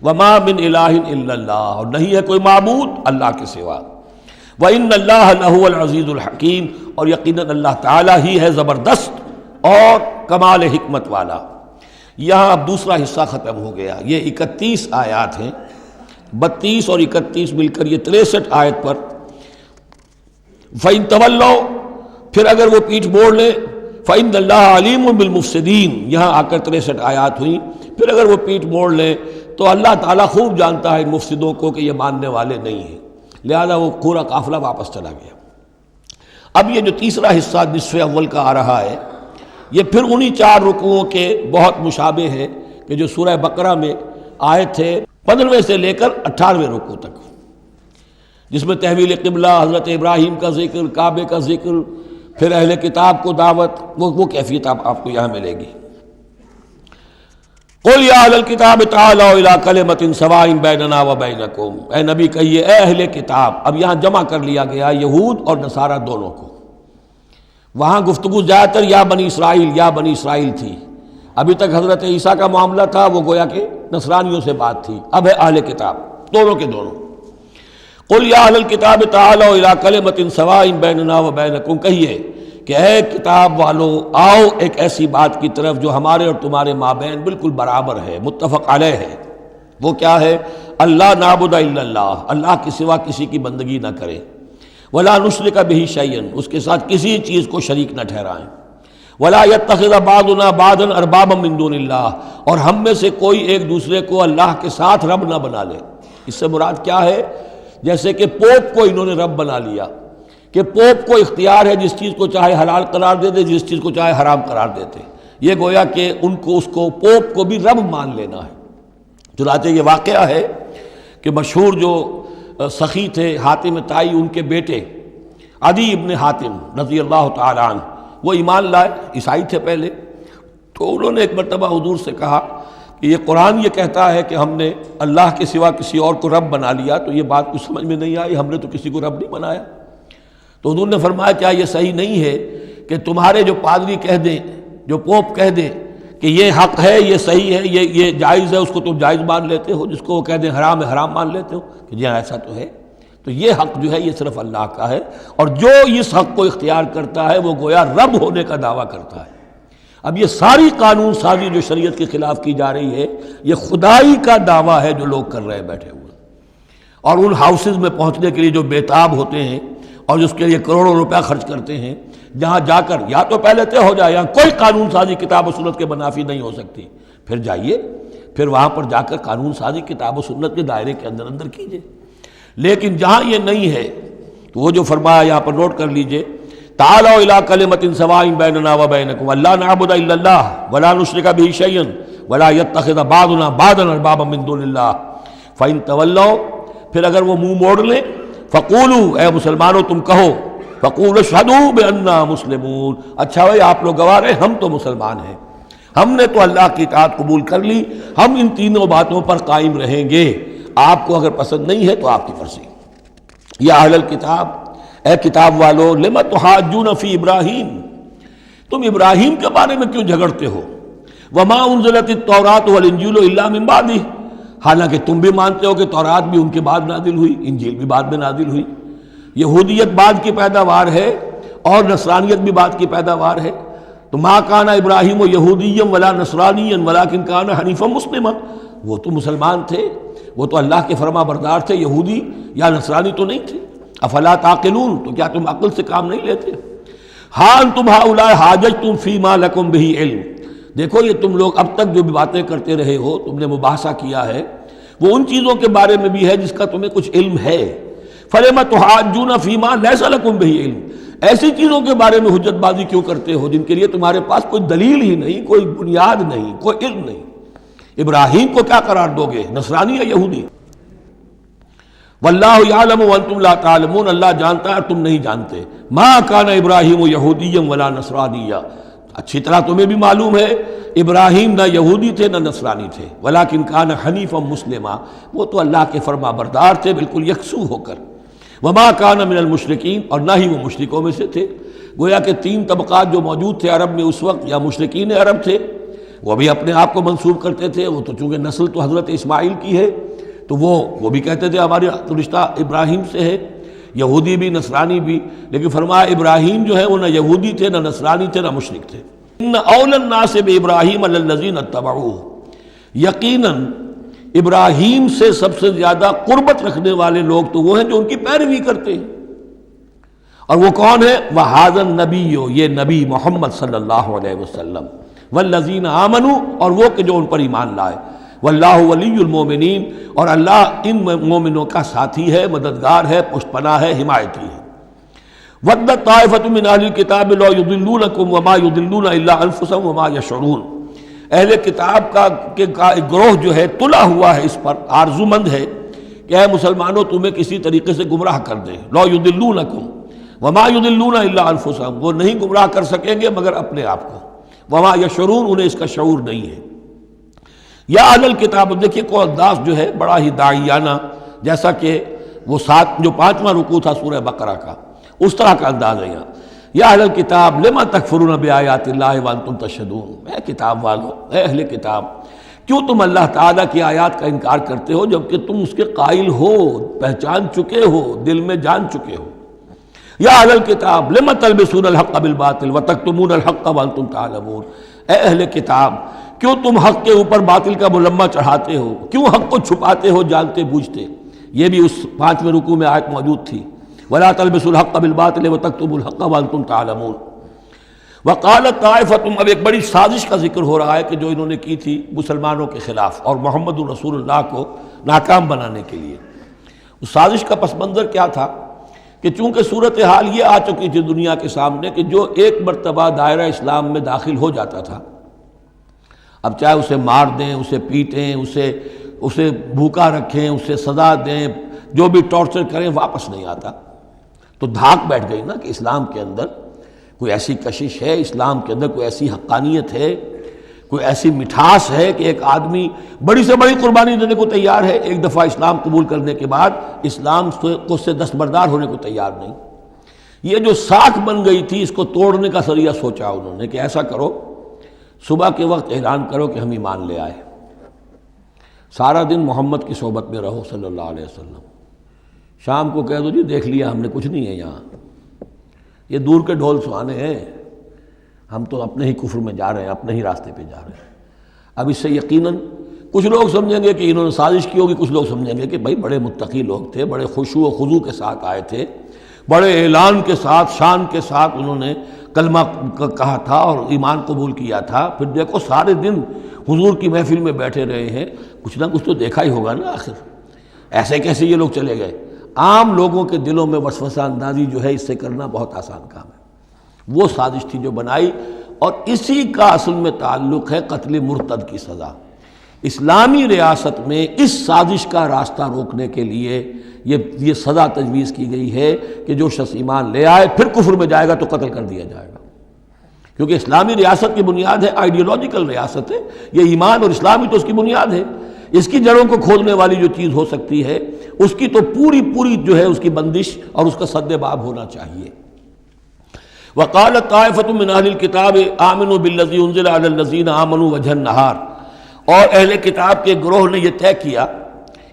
وما من الہ الا اللہ، اور نہیں ہے کوئی معبود اللہ کے سوا، وَإِنَّ اللَّهَ لَهُوَ الْعَزِيزُ الْحَكِيمُ، اور یقیناً اللہ تعالیٰ ہی ہے زبردست اور کمال حکمت والا۔ یہاں اب دوسرا حصہ ختم ہو گیا، یہ 31 آیات ہیں، 32 اور 31 مل کر یہ 63 آیت پر۔ فَإِن تَوَلَّوْا، پھر اگر وہ پیٹھ موڑ لیں فإن اللہ علیم بالمفسدین، یہاں آ کر 63 آیات ہوئیں، پھر اگر وہ پیٹھ موڑ لیں تو اللہ تعالیٰ خوب جانتا ہے ان مفسدوں کو کہ یہ ماننے والے نہیں ہیں، لہذا وہ پورا قافلہ واپس چلا گیا۔ اب یہ جو تیسرا حصہ نصف اول کا آ رہا ہے، یہ پھر انہی 4 رکوعوں کے بہت مشابہ ہے کہ جو سورہ بقرہ میں آئے تھے 15ویں سے لے کر 18ویں رکوع تک، جس میں تحویل قبلہ، حضرت ابراہیم کا ذکر، کعبے کا ذکر، پھر اہل کتاب کو دعوت، وہ کیفیت آپ کو یہاں ملے گی۔ قل یا اہل الکتاب تعالوا الی کلمۃ سواء بیننا وبینکم، اے نبی کہیے اے اہل کتاب، اب یہاں جمع کر لیا گیا یہود اور نصارہ دونوں کو۔ وہاں گفتگو زیادہ تر یا بنی اسرائیل تھی، ابھی تک حضرت عیسیٰ کا معاملہ تھا، وہ گویا کہ نصرانیوں سے بات تھی، اب ہے اہل کتاب، دونوں کے دونوں۔ قل یا اہل الکتاب تعالوا الی کلمۃ سواء بیننا وبینکم، کہیے کہ اے کتاب والو آؤ ایک ایسی بات کی طرف جو ہمارے اور تمہارے مابین بالکل برابر ہے، متفق علیہ ہے۔ وہ کیا ہے؟ اللہ نعبد الا اللہ، اللہ کے سوا کسی کی بندگی نہ کرے، ولا نشرک بہ شیئا، اس کے ساتھ کسی چیز کو شریک نہ ٹھہرائیں، ولا یتخذ بعضنا بعضا اربابا من دون اللہ، اور ہم میں سے کوئی ایک دوسرے کو اللہ کے ساتھ رب نہ بنا لے۔ اس سے مراد کیا ہے؟ جیسے کہ پوپ کو انہوں نے رب بنا لیا، کہ پوپ کو اختیار ہے جس چیز کو چاہے حلال قرار دے دے، جس چیز کو چاہے حرام قرار دیتے، یہ گویا کہ ان کو اس کو پوپ کو بھی رب مان لینا ہے۔ چنانچہ یہ واقعہ ہے کہ مشہور جو سخی تھے حاتم طائی، ان کے بیٹے عدی ابن حاتم رضی اللہ تعالیٰ عنہ، وہ ایمان لائے، عیسائی تھے پہلے، تو انہوں نے ایک مرتبہ حضور سے کہا کہ یہ قرآن یہ کہتا ہے کہ ہم نے اللہ کے سوا کسی اور کو رب بنا لیا، تو یہ بات کچھ سمجھ میں نہیں آئی، ہم نے تو کسی کو رب نہیں بنایا۔ تو حضور نے فرمایا کیا یہ صحیح نہیں ہے کہ تمہارے جو پادری کہہ دیں، جو پوپ کہہ دیں کہ یہ حق ہے، یہ صحیح ہے، یہ جائز ہے، اس کو تم جائز مان لیتے ہو، جس کو وہ کہہ دیں حرام ہے حرام مان لیتے ہو، کہ جی ایسا تو ہے۔ تو یہ حق جو ہے یہ صرف اللہ کا ہے، اور جو اس حق کو اختیار کرتا ہے وہ گویا رب ہونے کا دعویٰ کرتا ہے۔ اب یہ ساری قانون سازی جو شریعت کے خلاف کی جا رہی ہے، یہ خدائی کا دعویٰ ہے جو لوگ کر رہے ہیں بیٹھے ہوئے، اور ان ہاؤسز میں پہنچنے کے لیے جو بےتاب ہوتے ہیں اور اس کے لیے کروڑوں روپیہ خرچ کرتے ہیں، جہاں جا کر یا تو پہلے طے ہو جائے یہاں کوئی قانون سازی کتاب و سنت کے منافی نہیں ہو سکتی، پھر جائیے، پھر وہاں پر جا کر قانون سازی کتاب و سنت کے دائرے کے اندر اندر کیجیے۔ لیکن جہاں یہ نہیں ہے تو وہ جو فرمایا یہاں پر نوٹ کر لیجئے، تعالوا الی کلمۃ سواء بیننا وبینکم الا نعبد الا اللہ ولا نشرک بہ شیئا ولا یتخذ بعضنا بعضا اربابا من دون اللہ فإن تولوا، پھر اگر وہ منہ موڑ لیں، فقولوا، اے مسلمانوں تم کہو، فقولوا اشہدوا بأننا مسلمون، اچھا بھائی آپ لوگ گواہ رہے ہم تو مسلمان ہیں، ہم نے تو اللہ کی اطاعت قبول کر لی، ہم ان تینوں باتوں پر قائم رہیں گے، آپ کو اگر پسند نہیں ہے تو آپ کی مرضی۔ یا اہل الکتاب، اے کتاب والو، لم تحاجون فی ابراہیم، تم ابراہیم کے بارے میں کیوں جھگڑتے ہو؟ وما انزلت التوراۃ والانجیل الا من بعدہ، حالانکہ تم بھی مانتے ہو کہ تورات بھی ان کے بعد نازل ہوئی، انجیل بھی بعد میں نازل ہوئی، یہودیت بعد کی پیداوار ہے اور نصرانیت بھی بعد کی پیداوار ہے۔ تو ما کان ابراہیم یہودیا ولا نصرانیا ولکن کان حنیفا مسلما، وہ تو مسلمان تھے، وہ تو اللہ کے فرما بردار تھے، یہودی یا نصرانی تو نہیں تھے۔ افلا تعقلون، تو کیا تم عقل سے کام نہیں لیتے؟ ہاں انتم ہؤلاء حاججتم فیما لکم بہ علم، دیکھو یہ تم لوگ اب تک جو بھی باتیں کرتے رہے ہو، تم نے مباحثہ کیا ہے، وہ ان چیزوں کے بارے میں بھی ہے جس کا تمہیں کچھ علم ہے۔ فلم تحاجون فیما لیس لکم بہ علم، ایسی چیزوں کے بارے میں حجت بازی کیوں کرتے ہو جن کے لیے تمہارے پاس کوئی دلیل ہی نہیں، کوئی بنیاد نہیں، کوئی علم نہیں؟ ابراہیم کو کیا قرار دو گے، نصرانی یا یہودی؟ واللہ یعلم وانتم لا تعلمون، اللہ جانتا ہے تم نہیں جانتے۔ ما کان ابراہیم یہودیا ولا نصرانیا، اچھی طرح تمہیں بھی معلوم ہے ابراہیم نہ یہودی تھے نہ نصرانی تھے، ولیکن کان حنیفا مسلما، وہ تو اللہ کے فرما بردار تھے بالکل یکسو ہو کر۔ وما کان من المشرکین، اور نہ ہی وہ مشرکوں میں سے تھے۔ گویا کہ 3 طبقات جو موجود تھے عرب میں اس وقت، یا مشرکین عرب تھے، وہ بھی اپنے آپ کو منسوب کرتے تھے، وہ تو چونکہ نسل تو حضرت اسماعیل کی ہے تو وہ بھی کہتے تھے ہمارا رشتہ ابراہیم سے ہے، یہودی بھی نصرانی بھی، لیکن فرمایا ابراہیم جو ہے وہ نہ یہودی تھے نہ نصرانی تھے نہ مشرک تھے۔ ان اول الناس بابراہیم الذین اتبعوہ، یقیناً ابراہیم سے سب سے زیادہ قربت رکھنے والے لوگ تو وہ ہیں جو ان کی پیروی کرتے ہیں، اور وہ کون ہے؟ وَهَذَا النَّبِيُّ، یہ نبی محمد صلی اللہ علیہ وسلم، وَالَّذِينَ آمَنُوا، اور وہ کہ جو ان پر ایمان لائے، وَاللَّهُ وَلِيُّ الْمُؤْمِنِينَ، اور اللہ ان مومنوں کا ساتھی ہے، مددگار ہے، پشت پناہ ہے، حمایتی ہے۔ وَدَّتْ طَائِفَةٌ مِّنْ أَهْلِ الْكِتَابِ لَوْ يُضِلُّونَكُمْ وَمَا يُضِلُّونَ إِلَّا أَنفُسَهُمْ وَمَا يَشْعُرُونَ، اہل کتاب کا ایک گروہ جو ہے تلا ہوا ہے، اس پر آرزومند ہے کہ اے مسلمانوں تمہیں کسی طریقے سے گمراہ کر دیں۔ لَوْ يُضِلُّونَكُمْ وَمَا يُضِلُّونَ إِلَّا أَنفُسَهُمْ، وہ نہیں گمراہ کر سکیں گے مگر اپنے آپ کو، وَمَا يَشْعُرُونَ، انہیں اس کا شعور نہیں ہے۔ یا اہل الکتاب، دیکھیے کو انداز جو ہے بڑا ہی داعیانہ، جیسا کہ وہ جو 5واں رکوع تھا سورہ بقرہ کا، اس طرح کا انداز ہے یہاں۔ یا اہل الکتاب لما تکفرون بآیات اللہ وانتم تشہدون، اے کتاب والو، اے اہل کتاب، کیوں تم اللہ تعالیٰ کی آیات کا انکار کرتے ہو جبکہ تم اس کے قائل ہو، پہچان چکے ہو، دل میں جان چکے ہو۔ یا اہل الکتاب لما تلبسون الحق بالباطل وتکتمون الحق وانتم تعلمون، اے اہل کتاب کیوں تم حق کے اوپر باطل کا ملمہ چڑھاتے ہو، کیوں حق کو چھپاتے ہو جانتے بوجھتے۔ یہ بھی اس 5ویں رکوع میں آیت موجود تھی، ولا تلبسوا الحق بالباطل وتکتموا الحق وانتم تعلمون۔ وقالت طائفۃ، اب ایک بڑی سازش کا ذکر ہو رہا ہے کہ جو انہوں نے کی تھی مسلمانوں کے خلاف اور محمد رسول اللہ کو ناکام بنانے کے لیے۔ اس سازش کا پس منظر کیا تھا کہ چونکہ صورتحال یہ آ چکی تھی دنیا کے سامنے کہ جو ایک مرتبہ دائرہ اسلام میں داخل ہو جاتا تھا، اب چاہے اسے مار دیں، اسے پیٹیں، اسے بھوکا رکھیں، اسے سزا دیں، جو بھی ٹارچر کریں، واپس نہیں آتا۔ تو دھاک بیٹھ گئی نا کہ اسلام کے اندر کوئی ایسی کشش ہے، اسلام کے اندر کوئی ایسی حقانیت ہے، کوئی ایسی مٹھاس ہے کہ ایک آدمی بڑی سے بڑی قربانی دینے کو تیار ہے، ایک دفعہ اسلام قبول کرنے کے بعد اسلام کو سے دستبردار ہونے کو تیار نہیں۔ یہ جو ساکھ بن گئی تھی اس کو توڑنے کا ذریعہ سوچا انہوں نے کہ ایسا کرو، صبح کے وقت اعلان کرو کہ ہم ایمان لے آئے، سارا دن محمد کی صحبت میں رہو صلی اللہ علیہ وسلم، شام کو کہہ دو جی دیکھ لیا ہم نے، کچھ نہیں ہے یہاں، یہ دور کے ڈھول سہانے ہیں، ہم تو اپنے ہی کفر میں جا رہے ہیں، اپنے ہی راستے پہ جا رہے ہیں۔ اب اس سے یقیناً کچھ لوگ سمجھیں گے کہ انہوں نے سازش کی ہوگی، کچھ لوگ سمجھیں گے کہ بھائی بڑے متقی لوگ تھے، بڑے خشوع و خضوع کے ساتھ آئے تھے، بڑے اعلان کے ساتھ، شان کے ساتھ انہوں نے کلمہ کہا تھا اور ایمان قبول کیا تھا، پھر دیکھو سارے دن حضور کی محفل میں بیٹھے رہے ہیں، کچھ نہ کچھ تو دیکھا ہی ہوگا نا آخر، ایسے کیسے یہ لوگ چلے گئے۔ عام لوگوں کے دلوں میں وسوسہ اندازی جو ہے اس سے کرنا بہت آسان کام ہے، وہ سازش تھی جو بنائی، اور اسی کا اصل میں تعلق ہے قتل مرتد کی سزا۔ اسلامی ریاست میں اس سازش کا راستہ روکنے کے لیے یہ سزا تجویز کی گئی ہے کہ جو شخص ایمان لے آئے پھر کفر میں جائے گا تو قتل کر دیا جائے گا، کیونکہ اسلامی ریاست کی بنیاد ہے، آئیڈیولوجیکل ریاست ہے یہ، ایمان اور اسلامی تو اس کی بنیاد ہے، اس کی جڑوں کو کھولنے والی جو چیز ہو سکتی ہے اس کی تو پوری جو ہے اس کی بندش اور اس کا سد باب ہونا چاہیے۔ وقالت طائفۃ من اہل الکتاب آمنوا بالذی انزل علی الذین آمنوا وجہ النہار، اور اہل کتاب کے گروہ نے یہ طے کیا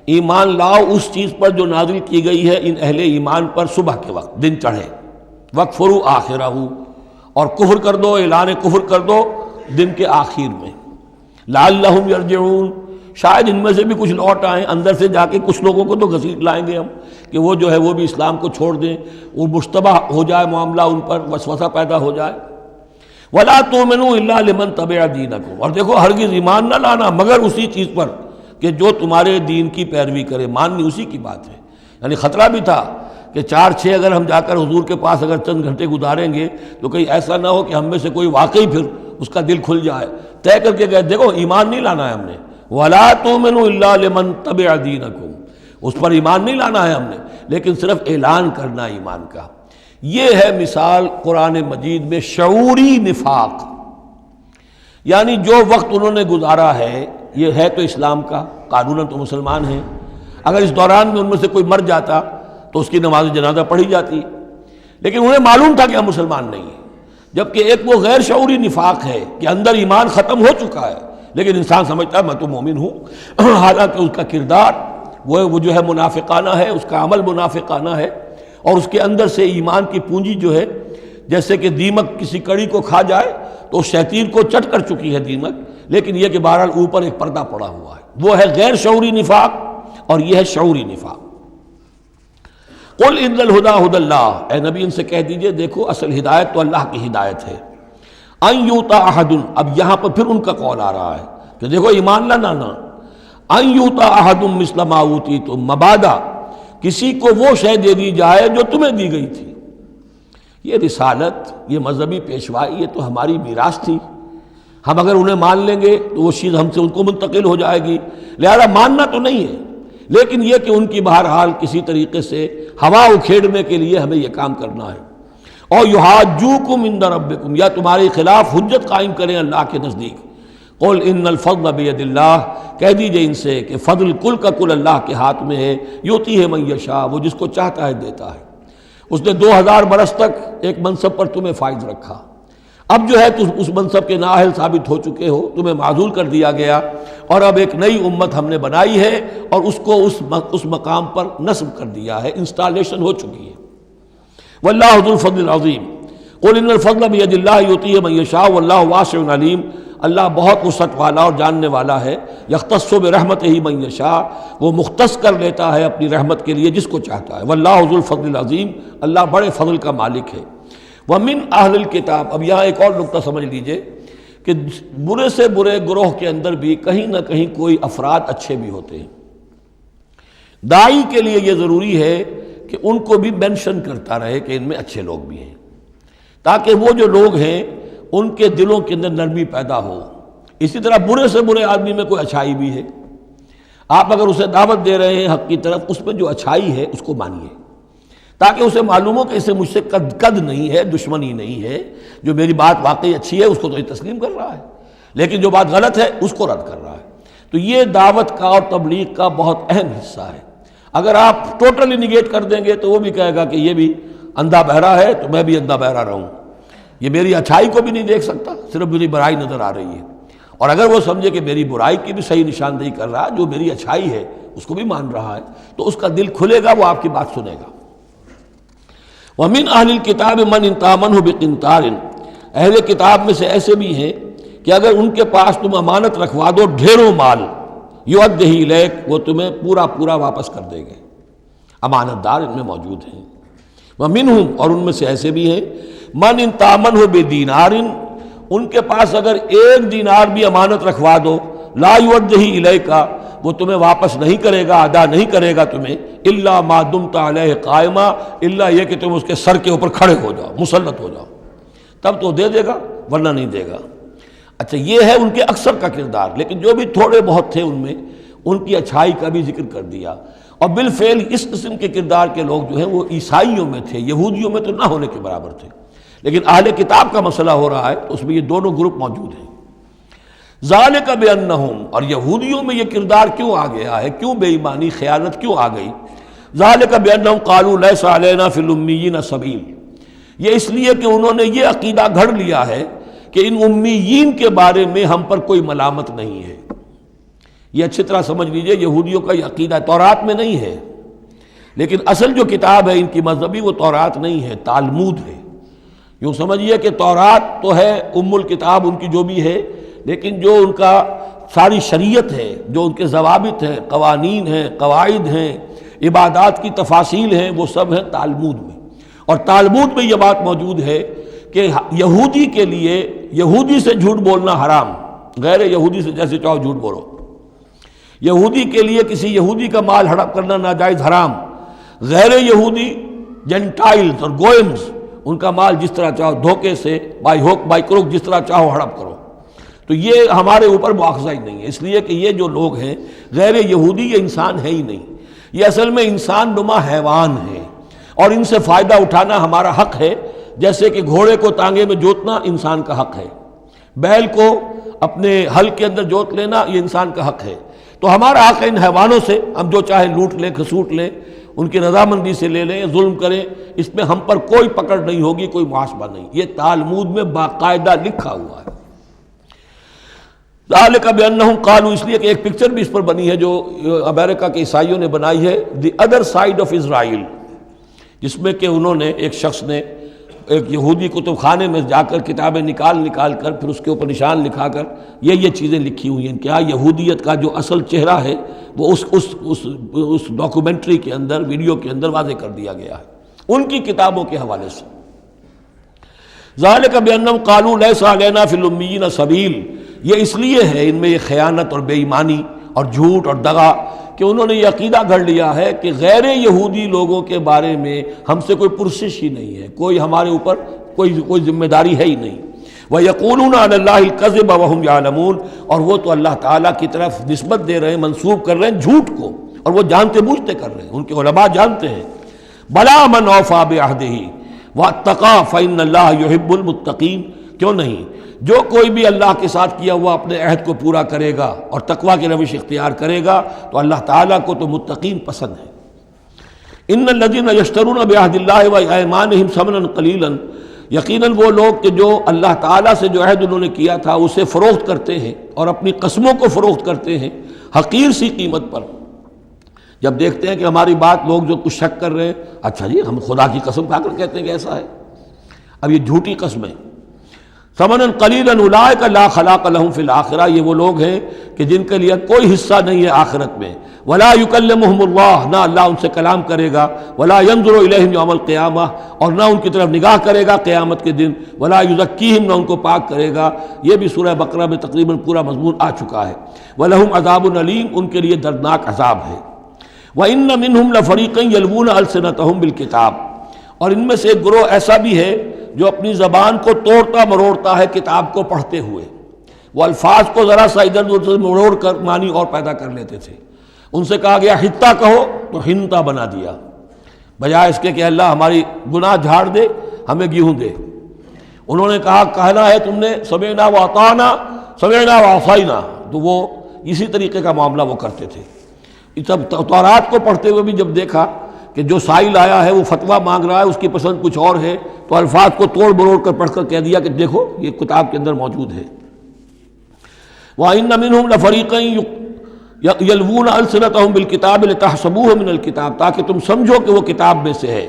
ایمان لاؤ اس چیز پر جو نازل کی گئی ہے ان اہل ایمان پر صبح کے وقت، دن چڑھے، وَاکْفُرُوا آخِرَہُ، اور کفر کر دو، اعلان کفر کر دو دن کے آخر میں، لعلہم یرجعون، شاید ان میں سے بھی کچھ لوٹ آئیں، اندر سے جا کے کچھ لوگوں کو تو گھسیٹ لائیں گے ہم کہ وہ جو ہے وہ بھی اسلام کو چھوڑ دیں، وہ مشتبہ ہو جائے معاملہ، ان پر وسوسہ پیدا ہو جائے۔ وَلَا تُؤْمِنُوا إِلَّا لِمَنْ تَبِعَ دِينَكُمْ، اور دیکھو ہرگز ایمان نہ لانا مگر اسی چیز پر کہ جو تمہارے دین کی پیروی کرے، ماننی اسی کی بات ہے۔ یعنی خطرہ بھی تھا کہ 4-6 اگر ہم جا کر حضور کے پاس اگر چند گھنٹے گزاریں گے تو کہیں ایسا نہ ہو کہ ہم میں سے کوئی واقعی پھر اس کا دل کھل جائے، طے کر کے گئے دیکھو ایمان نہیں لانا ہے ہم نے، وَلَا تُؤْمِنُوا إِلَّا لِمَنْ تَبِعَ دِينَكُمْ، اس پر ایمان نہیں لانا ہے ہم نے، لیکن صرف اعلان کرنا ایمان کا۔ یہ ہے مثال قرآن مجید میں شعوری نفاق، یعنی جو وقت انہوں نے گزارا ہے یہ ہے تو اسلام کا، قانوناً تو مسلمان ہیں، اگر اس دوران میں ان میں سے کوئی مر جاتا تو اس کی نماز جنازہ پڑھی جاتی، لیکن انہیں معلوم تھا کہ ہم مسلمان نہیں ہیں، جبکہ ایک وہ غیر شعوری نفاق ہے کہ اندر ایمان ختم ہو چکا ہے لیکن انسان سمجھتا ہے میں تو مومن ہوں، حالانکہ اس کا کردار وہ جو ہے منافقانہ ہے، اس کا عمل منافقانہ ہے، اور اس کے اندر سے ایمان کی پونجی جو ہے جیسے کہ دیمک کسی کڑی کو کھا جائے تو اس شیطین کو چٹ کر چکی ہے دیمک، لیکن یہ کہ بہرحال اوپر ایک پردہ پڑا ہوا ہے، وہ ہے غیر شعوری نفاق اور یہ ہے شعوری نفاق۔ قل ان الہدی ھدی اللہ، اے نبی ان سے کہہ دیجئے دیکھو اصل ہدایت تو اللہ کی ہدایت ہے۔ ان یؤتی احد، اب یہاں پر پھر ان کا قول آ رہا ہے کہ دیکھو ایمان لانا نا، ان یؤتی احد مثل ما اوتیتم، مبادا کسی کو وہ شے دے دی جائے جو تمہیں دی گئی تھی۔ یہ رسالت، یہ مذہبی پیشوائی، یہ تو ہماری میراث تھی، ہم اگر انہیں مان لیں گے تو وہ چیز ہم سے ان کو منتقل ہو جائے گی، لہذا ماننا تو نہیں ہے، لیکن یہ کہ ان کی بہرحال کسی طریقے سے ہوا اکھیڑنے کے لیے ہمیں یہ کام کرنا ہے۔ اور یحاجوکم عند ربکم، یا تمہارے خلاف حجت قائم کریں اللہ کے نزدیک۔ قل ان الفضل بید اللہ، کہہ دیجئے ان سے کہ فضل کل کا کل اللہ کے ہاتھ میں ہے، یؤتی ہے من یشاء، وہ جس کو چاہتا ہے دیتا ہے۔ اس نے 2000 برس تک ایک منصب پر تمہیں فائز رکھا، اب جو ہے تم اس منصب کے نااہل ثابت ہو چکے ہو، تمہیں معزول کر دیا گیا، اور اب ایک نئی امت ہم نے بنائی ہے اور اس کو اس مقام پر نصب کر دیا ہے، انسٹالیشن ہو چکی ہے۔ واللہ ذو الفضل العظیم، قل ان الفضل بید اللہ یؤتیہ من یشاء واللہ واسع علیم، اللہ بہت وسعت والا اور جاننے والا ہے۔ یختص برحمتہ من یشاء، وہ مختص کر لیتا ہے اپنی رحمت کے لیے جس کو چاہتا ہے۔ واللہ ذو الفضل العظیم، اللہ بڑے فضل کا مالک ہے۔ ومن اہل الکتاب، اب یہاں ایک اور نقطہ سمجھ لیجئے کہ برے سے برے گروہ کے اندر بھی کہیں نہ کہیں کوئی افراد اچھے بھی ہوتے ہیں۔ داعی کے لیے یہ ضروری ہے کہ ان کو بھی مینشن کرتا رہے کہ ان میں اچھے لوگ بھی ہیں، تاکہ وہ جو لوگ ہیں ان کے دلوں کے اندر نرمی پیدا ہو۔ اسی طرح برے سے برے آدمی میں کوئی اچھائی بھی ہے، آپ اگر اسے دعوت دے رہے ہیں حق کی طرف، اس میں جو اچھائی ہے اس کو مانیے، تاکہ اسے معلوم ہو کہ اسے مجھ سے قد نہیں ہے، دشمنی نہیں ہے، جو میری بات واقعی اچھی ہے اس کو تو یہ تسلیم کر رہا ہے، لیکن جو بات غلط ہے اس کو رد کر رہا ہے۔ تو یہ دعوت کا اور تبلیغ کا بہت اہم حصہ ہے۔ اگر آپ ٹوٹلی نگیٹ کر دیں گے تو وہ بھی کہے گا کہ یہ بھی اندھا بہرا ہے تو میں بھی اندھا بہرا رہوں، یہ میری اچھائی کو بھی نہیں دیکھ سکتا، صرف میری برائی نظر آ رہی ہے۔ اور اگر وہ سمجھے کہ میری برائی کی بھی صحیح نشاندہی کر رہا ہے، جو میری اچھائی ہے اس کو بھی مان رہا ہے، تو اس کا دل کھلے گا، وہ آپ کی بات سنے گا۔ وَمِنْ أَهْلِ الْكِتَابِ مَنْ إِنْ تَأْمَنْهُ بِقِنْطَارٍ، اہل کتاب میں سے ایسے بھی ہیں کہ اگر ان کے پاس تم امانت رکھوا دو ڈھیروں مال، یؤدہ الیک، وہ تمہیں پورا پورا واپس کر دیں گے۔ امانت دار ان میں موجود ہیں۔ وَمِنْهُمْ، اور ان میں سے ایسے بھی ہیں، مَنْ إِنْ تَأْمَنْهُ بِدِینَارٍ، ان کے پاس اگر 1 دینار بھی امانت رکھوا دو، لا یؤدہ الیک، وہ تمہیں واپس نہیں کرے گا، ادا نہیں کرے گا تمہیں، الا ما دمت علیہ قائما، الا یہ کہ تم اس کے سر کے اوپر کھڑے ہو جاؤ، مسلط ہو جاؤ، تب تو دے دے گا ورنہ نہیں دے گا۔ اچھا، یہ ہے ان کے اکثر کا کردار، لیکن جو بھی تھوڑے بہت تھے ان میں ان کی اچھائی کا بھی ذکر کر دیا۔ اور بالفعل اس قسم کے کردار کے لوگ جو ہیں وہ عیسائیوں میں تھے، یہودیوں میں تو نہ ہونے کے برابر تھے، لیکن اہل کتاب کا مسئلہ ہو رہا ہے تو اس میں یہ دونوں گروپ موجود ہیں۔ ذالک بانہم، اور یہودیوں میں یہ کردار کیوں آ گیا ہے، کیوں بے ایمانی خیانت کیوں آ گئی؟ ذالک بانہم قالوا لیس علینا فی الامیین سبیل، یہ اس لیے کہ انہوں نے یہ عقیدہ گھڑ لیا ہے کہ ان امیین کے بارے میں ہم پر کوئی ملامت نہیں ہے۔ یہ اچھی طرح سمجھ لیجئے، یہودیوں کا یہ عقیدہ تورات میں نہیں ہے، لیکن اصل جو کتاب ہے ان کی مذہبی وہ تورات نہیں ہے، تالمود ہے۔ یوں سمجھیے کہ تورات تو ہے ام الکتاب ان کی جو بھی ہے، لیکن جو ان کا ساری شریعت ہے، جو ان کے ضوابط ہیں، قوانین ہیں، قواعد ہیں، عبادات کی تفاصیل ہیں، وہ سب ہیں تالمود میں۔ اور تالمود میں یہ بات موجود ہے کہ یہودی کے لیے یہودی سے جھوٹ بولنا حرام، غیر یہودی سے جیسے چاہو جھوٹ بولو۔ یہودی کے لیے کسی یہودی کا مال ہڑپ کرنا ناجائز حرام، غیر یہودی جنٹائلز اور گوئمز ان کا مال جس طرح چاہو دھوکے سے، بائی ہوک بائی کروک، جس طرح چاہو ہڑپ کرو۔ تو یہ ہمارے اوپر مواخذہ ہی نہیں ہے، اس لیے کہ یہ جو لوگ ہیں غیر یہودی، یہ انسان ہے ہی نہیں، یہ اصل میں انسان نما حیوان ہے، اور ان سے فائدہ اٹھانا ہمارا حق ہے، جیسے کہ گھوڑے کو تانگے میں جوتنا انسان کا حق ہے، بیل کو اپنے حل کے اندر جوت لینا یہ انسان کا حق ہے۔ تو ہمارا حق ہے ان حیوانوں سے ہم جو چاہے لوٹ لیں، کھسوٹ لیں، ان کی رضامندی سے لے لیں، ظلم کریں، اس میں ہم پر کوئی پکڑ نہیں ہوگی، کوئی محاسبہ نہیں۔ یہ تالمود میں باقاعدہ لکھا ہوا ہے۔ ذالک بانہم قالوا، اس لیے کہ ایک پکچر بھی اس پر بنی ہے جو امریکہ کے عیسائیوں نے بنائی ہے، the other side of Israel, جس میں کہ انہوں نے ایک شخص نے ایک یہودی کتب خانے میں جا کر کتابیں نکال کر پھر اس کے اوپر نشان لکھا کر یہ چیزیں لکھی ہوئی ہیں. کیا یہودیت کا جو اصل چہرہ ہے وہ اس ڈاکومنٹری کے اندر، ویڈیو کے اندر واضح کر دیا گیا ہے ان کی کتابوں کے حوالے سے. ذالک بانہم قالوا لیس علینا فی الامیین سبیل، یہ اس لیے ہے ان میں یہ خیانت اور بے ایمانی اور جھوٹ اور دغا کہ انہوں نے یہ عقیدہ گھڑ لیا ہے کہ غیر یہودی لوگوں کے بارے میں ہم سے کوئی پرسش ہی نہیں ہے، کوئی ہمارے اوپر کوئی ذمہ داری ہے ہی نہیں. وَيَقُولُونَ عَلَى اللَّهِ الْكَذِبَ وَهُمْ يَعْلَمُونَ، اور وہ تو اللہ تعالیٰ کی طرف نسبت دے رہے ہیں، منسوب کر رہے ہیں جھوٹ کو، اور وہ جانتے بوجھتے کر رہے ہیں. ان کے علماء جانتے ہیں. بَلَا مَنْ أَوْفَىٰ بِعَهْدِهِ وَاتَّقَىٰ فَإِنَّ اللَّهَ يُحِبُّ الْمُتَّقِينَ، کیوں نہیں، جو کوئی بھی اللہ کے ساتھ کیا ہوا اپنے عہد کو پورا کرے گا اور تقویٰ کی روش اختیار کرے گا تو اللہ تعالیٰ کو تو متقین پسند ہے. ان الذین یشترون بعہد اللہ وایمانہم ثمنا قلیلا، یقیناً وہ لوگ کہ جو اللہ تعالیٰ سے جو عہد انہوں نے کیا تھا اسے فروخت کرتے ہیں اور اپنی قسموں کو فروخت کرتے ہیں حقیر سی قیمت پر. جب دیکھتے ہیں کہ ہماری بات لوگ جو کچھ شک کر رہے ہیں، اچھا جی ہم خدا کی قسم کھا کر کہتے ہیں کہ ایسا ہے، اب یہ جھوٹی قسمیں. ثمنا قلیلا اولئک لا خلاق لهم فی الآخرہ، یہ وہ لوگ ہیں کہ جن کے لیے کوئی حصہ نہیں ہے آخرت میں. ولا یکلمہم اللہ، نہ اللہ ان سے کلام کرے گا. ولا ینظر الیہم یوم القیامہ، اور نہ ان کی طرف نگاہ کرے گا قیامت کے دن. ولا یزکیہم، نہ ان کو پاک کرے گا. یہ بھی سورہ بقرہ میں تقریباً پورا مضمون آ چکا ہے. ولہم عذاب علیم، ان کے لیے دردناک عذاب ہے. وان منہم لفریقا یلوون السنتہم بالکتاب، اور ان میں سے ایک گروہ ایسا بھی ہے جو اپنی زبان کو توڑتا مروڑتا ہے کتاب کو پڑھتے ہوئے. وہ الفاظ کو ذرا سا ادھر ادھر سے مروڑ کر معنی اور پیدا کر لیتے تھے. ان سے کہا گیا حتہ کہو تو ہنتا بنا دیا، بجائے اس کے کہ اللہ ہماری گناہ جھاڑ دے، ہمیں گیہوں دے. انہوں نے کہا کہنا ہے تم نے سمعنا واطعنا، سمعنا وعصینا، تو وہ اسی طریقے کا معاملہ وہ کرتے تھے. جب تورات کو پڑھتے ہوئے بھی جب دیکھا کہ جو سائل آیا ہے وہ فتویٰ مانگ رہا ہے، اس کی پسند کچھ اور ہے، تو الفاظ کو توڑ مروڑ کر پڑھ کر کہہ دیا کہ دیکھو یہ کتاب کے اندر موجود ہے. وَإِنَّ مِنْهُمْ لَفَرِيقًا يَلْوُونَ أَلْسِنَتَهُمْ بِالْكِتَابِ لِتَحْسَبُوهُ مِنَ الْكِتَابِ، تاکہ تم سمجھو کہ وہ کتاب میں سے ہے.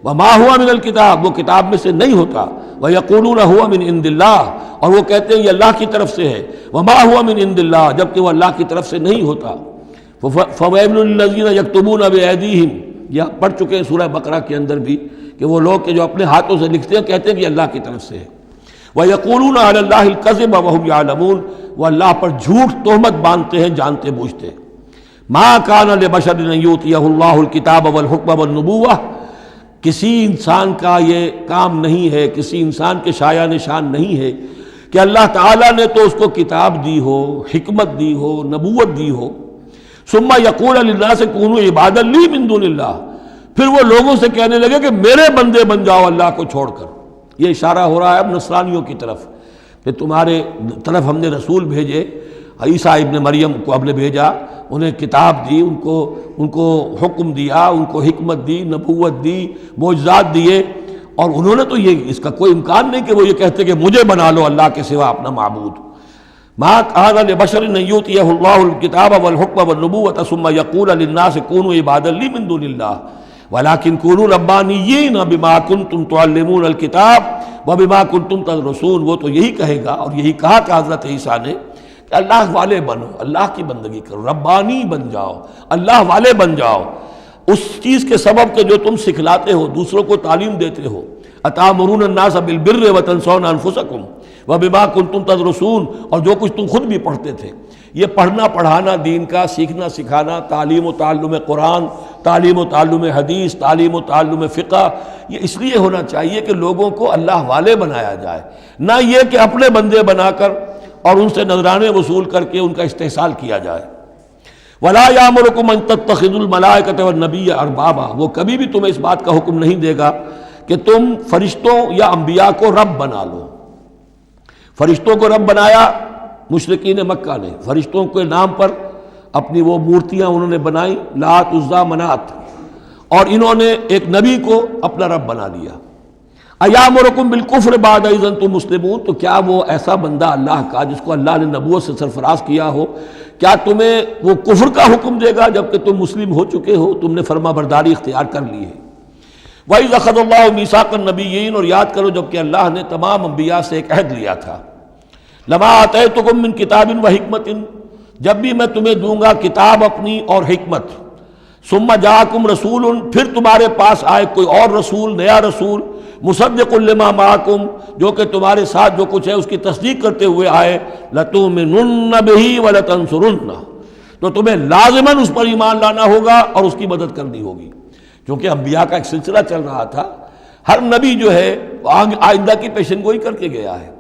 وَمَا هُوَ مِنَ الْكِتَابِ، وہ کتاب میں سے نہیں ہوتا. وَيَقُولُونَ هُوَ مِنْ عِنْدِ اللَّهِ، اور وہ کہتے ہیں یہ اللہ کی طرف سے ہے. وَمَا هُوَ مِنْ عِنْدِ اللَّهِ، جبکہ وہ اللہ کی طرف سے نہیں ہوتا. فَوَيْلٌ لِّلَّذِينَ يَكْتُبُونَ بِأَيْدِيهِمْ، یہ پڑھ چکے ہیں سورہ بقرہ کے اندر بھی کہ وہ لوگ کہ جو اپنے ہاتھوں سے لکھتے ہیں کہتے ہیں کہ اللہ کی طرف سے ہے. وَيَقُولُونَ عَلَى اللَّهِ الْكَذِبَ وَهُمْ يَعْلَمُونَ، وہ اللہ پر جھوٹ تہمت باندھتے ہیں جانتے بوجھتے. مَا كَانَ لِبَشَرٍ أَن يُؤْتِيَهُ اللَّهُ الْكِتَابَ وَالْحُكْمَ وَالنُّبُوَّةَ، کسی انسان کا یہ کام نہیں ہے، کسی انسان کے شایہ نشان نہیں ہے کہ اللہ تعالیٰ نے تو اس کو کتاب دی ہو، حکمت دی ہو، نبوت دی ہو. ثم یقول للناس کونوا عبادا لی من دون اللہ، پھر وہ لوگوں سے کہنے لگے کہ میرے بندے بن جاؤ اللہ کو چھوڑ کر. یہ اشارہ ہو رہا ہے اب نصرانیوں کی طرف کہ تمہارے طرف ہم نے رسول بھیجے، عیسیٰ ابن مریم کو ہم نے بھیجا، انہیں کتاب دی، ان کو حکم دیا، ان کو حکمت دی، نبوت دی، معجزات دیے، اور انہوں نے تو یہ اس کا کوئی امکان نہیں کہ وہ یہ کہتے کہ مجھے بنا لو اللہ کے سوا اپنا معبود. ما كان لبشر ان يؤتيه الله الكتاب والحكم والنبوة ثم يقول للناس كونوا عبادا لي من دون الله ولكن كونوا ربانيين بما كنتم تعلمون الكتاب وبما كنتم تدرسون. وہ تو یہی کہے گا اور یہی کہا کہ حضرت عیسیٰ نے کہ اللہ والے بنو، اللہ کی بندگی کرو، ربانی بن جاؤ، اللہ والے بن جاؤ، اس چیز کے سبب کہ جو تم سکھلاتے ہو، دوسروں کو تعلیم دیتے ہو. اتامرون الناس بالبر وتنسون انفسکم وبما کنتم تدرسون، اور جو کچھ تم خود بھی پڑھتے تھے. یہ پڑھنا پڑھانا دین کا، سیکھنا سکھانا، تعلیم و تعلم قرآن، تعلیم و تعلم حدیث، تعلیم و تعلم فقہ، یہ اس لیے ہونا چاہیے کہ لوگوں کو اللہ والے بنایا جائے، نہ یہ کہ اپنے بندے بنا کر اور ان سے نذرانے وصول کر کے ان کا استحصال کیا جائے. ولا یامرکم ان تتخذوا الملائکۃ والنبی اربابا، وہ کبھی بھی تمہیں اس بات کا حکم نہیں دے گا کہ تم فرشتوں یا انبیاء کو رب بنا لو. فرشتوں کو رب بنایا مشرکین مکہ نے، فرشتوں کے نام پر اپنی وہ مورتیاں انہوں نے بنائی، لات عزا منات، اور انہوں نے ایک نبی کو اپنا رب بنا لیا. ایامرکم بالکفر بعد اذ انتم مسلمون، تو کیا وہ ایسا بندہ اللہ کا جس کو اللہ نے نبوت سے سرفراز کیا ہو، کیا تمہیں وہ کفر کا حکم دے گا جبکہ تم مسلم ہو چکے ہو، تم نے فرما برداری اختیار کر لی ہے. وَإِذْ أَخَذَ اللَّهُ مِيثَاقَ النَّبِيِّينَ، اور یاد کرو جب کہ اللہ نے تمام انبیاء سے ایک عہد لیا تھا، لَمَا آتَيْتُكُم مِّن کتاب وحکمۃ، جب بھی میں تمہیں دوں گا کتاب اپنی اور حکمت، ثم جاءکم رسول، پھر تمہارے پاس آئے کوئی اور رسول، نیا رسول، مصدق لما معکم، جو کہ تمہارے ساتھ جو کچھ ہے اس کی تصدیق کرتے ہوئے آئے، لَتُؤْمِنُنَّ بِهِ وَلَتَنصُرُنَّهُ، تو تمہیں لازماً اس پر ایمان لانا ہوگا اور اس کی مدد کرنی ہوگی، کیونکہ انبیاء کا ایک سلسلہ چل رہا تھا، ہر نبی جو ہے آئندہ کی پیشن گوئی کر کے گیا ہے،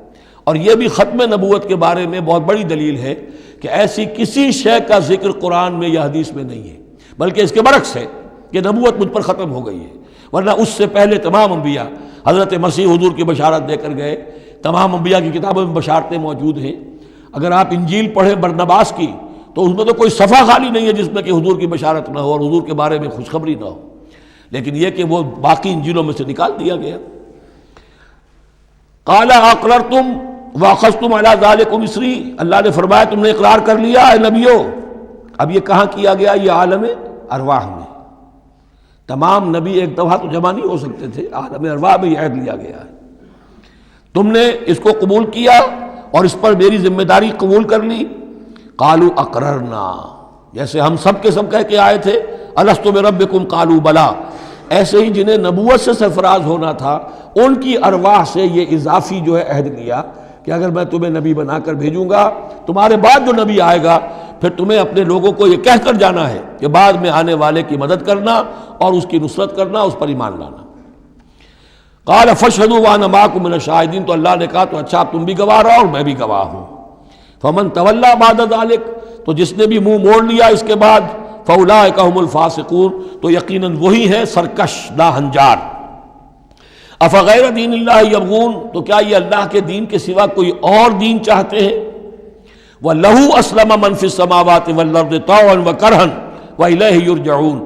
اور یہ بھی ختم نبوت کے بارے میں بہت بڑی دلیل ہے کہ ایسی کسی شے کا ذکر قرآن میں یا حدیث میں نہیں ہے، بلکہ اس کے برعکس ہے کہ نبوت مجھ پر ختم ہو گئی ہے، ورنہ اس سے پہلے تمام انبیاء حضرت مسیح حضور کی بشارت دے کر گئے، تمام انبیاء کی کتابوں میں بشارتیں موجود ہیں۔ اگر آپ انجیل پڑھیں برنباس کی تو اس میں تو کوئی صفحہ خالی نہیں ہے جس میں کہ حضور کی بشارت نہ ہو اور حضور کے بارے میں خوشخبری نہ ہو، لیکن یہ کہ وہ باقی انجیلوں میں سے نکال دیا گیا۔ قال اقررتم واخذتم علی ذلکم اسری، اللہ نے فرمایا تم نے اقرار کر لیا اے نبیو۔ اب یہ کہاں کیا گیا؟ یہ عالم ارواح میں، تمام نبی ایک دفعہ تو جمع نہیں ہو سکتے تھے، عالم ارواح میں یہ عہد لیا گیا ہے، تم نے اس کو قبول کیا اور اس پر میری ذمہ داری قبول کر لی۔ قالوا اقررنا، جیسے ہم سب کے سب کہہ کے آئے تھے الست بربکم قالوا بلا، ایسے ہی جنہیں نبوت سے سرفراز ہونا تھا ان کی ارواح سے یہ اضافی جو ہے عہد لیا کہ اگر میں تمہیں نبی بنا کر بھیجوں گا، تمہارے بعد جو نبی آئے گا پھر تمہیں اپنے لوگوں کو یہ کہہ کر جانا ہے کہ بعد میں آنے والے کی مدد کرنا اور اس کی نصرت کرنا، اس پر ایمان لانا۔ قال فاشهدوا وانا معكم من الشاهدين، تو اللہ نے کہا تو اچھا تم بھی گواہ رہو اور میں بھی گواہ ہوں۔ فمن تولى بعد ذلك، تو جس نے بھی منہ موڑ لیا اس کے بعد، فاولئک هم الفاسقون، تو یقیناً وہی ہے سرکش ناہنجار۔ افغیر دین اللہ یبغون، تو کیا یہ اللہ کے دین کے سوا کوئی اور دین چاہتے ہیں؟ وَلَهُ أَسْلَمَ مَنْ فِي السَّمَاوَاتِ وَالْأَرْضِ طَوْعًا وَكَرْهًا وَإِلَيْهِ يُرْجَعُونَ،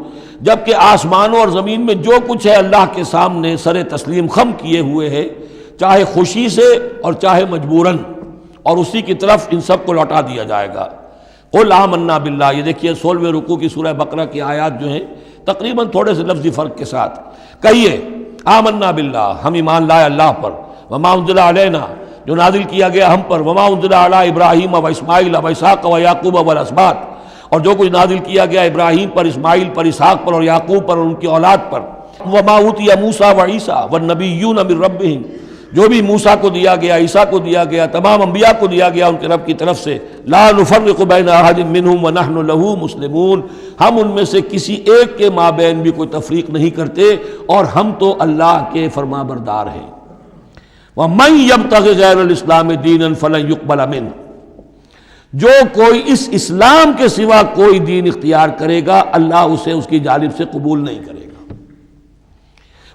جبکہ آسمانوں اور زمین میں جو کچھ ہے اللہ کے سامنے سر تسلیم خم کیے ہوئے ہے، چاہے خوشی سے اور چاہے مجبوراً، اور اسی کی طرف ان سب کو لوٹا دیا جائے گا۔ قُلْ آمَنَّا بِاللَّهِ، یہ دیکھیے 16ویں رکوع کی سورہ بقرہ کی آیات جو ہیں تقریباً تھوڑے سے لفظی فرق کے ساتھ، کہیے آمنا باللہ، ہم ایمان لائے اللہ پر، وما انزل علینا، جو نازل کیا گیا ہم پر، وما انزل علی ابراہیم و اسماعیل و اسحاق و یعقوب والاسباط، اور جو کچھ نازل کیا گیا ابراہیم پر، اسماعیل پر، اسحاق پر اور یعقوب پر اور ان کی اولاد پر، وما اوتی موسیٰ و عیسیٰ والنبیون من ربہم، جو بھی موسیٰ کو دیا گیا، عیسیٰ کو دیا گیا، تمام انبیاء کو دیا گیا ان کے رب کی طرف سے، لا نفرق بین احد منہم ونحن لہ مسلمون، ہم ان میں سے کسی ایک کے مابین بھی کوئی تفریق نہیں کرتے اور ہم تو اللہ کے فرما بردار ہیں۔ وَمَن يَبْتَغِ غَيْرَ الْإِسْلَامِ دِينًا فَلَن يُقْبَلَ مِنْهُ، جو کوئی اس اسلام کے سوا کوئی دین اختیار کرے گا اللہ اسے اس کی جانب سے قبول نہیں کرے گا۔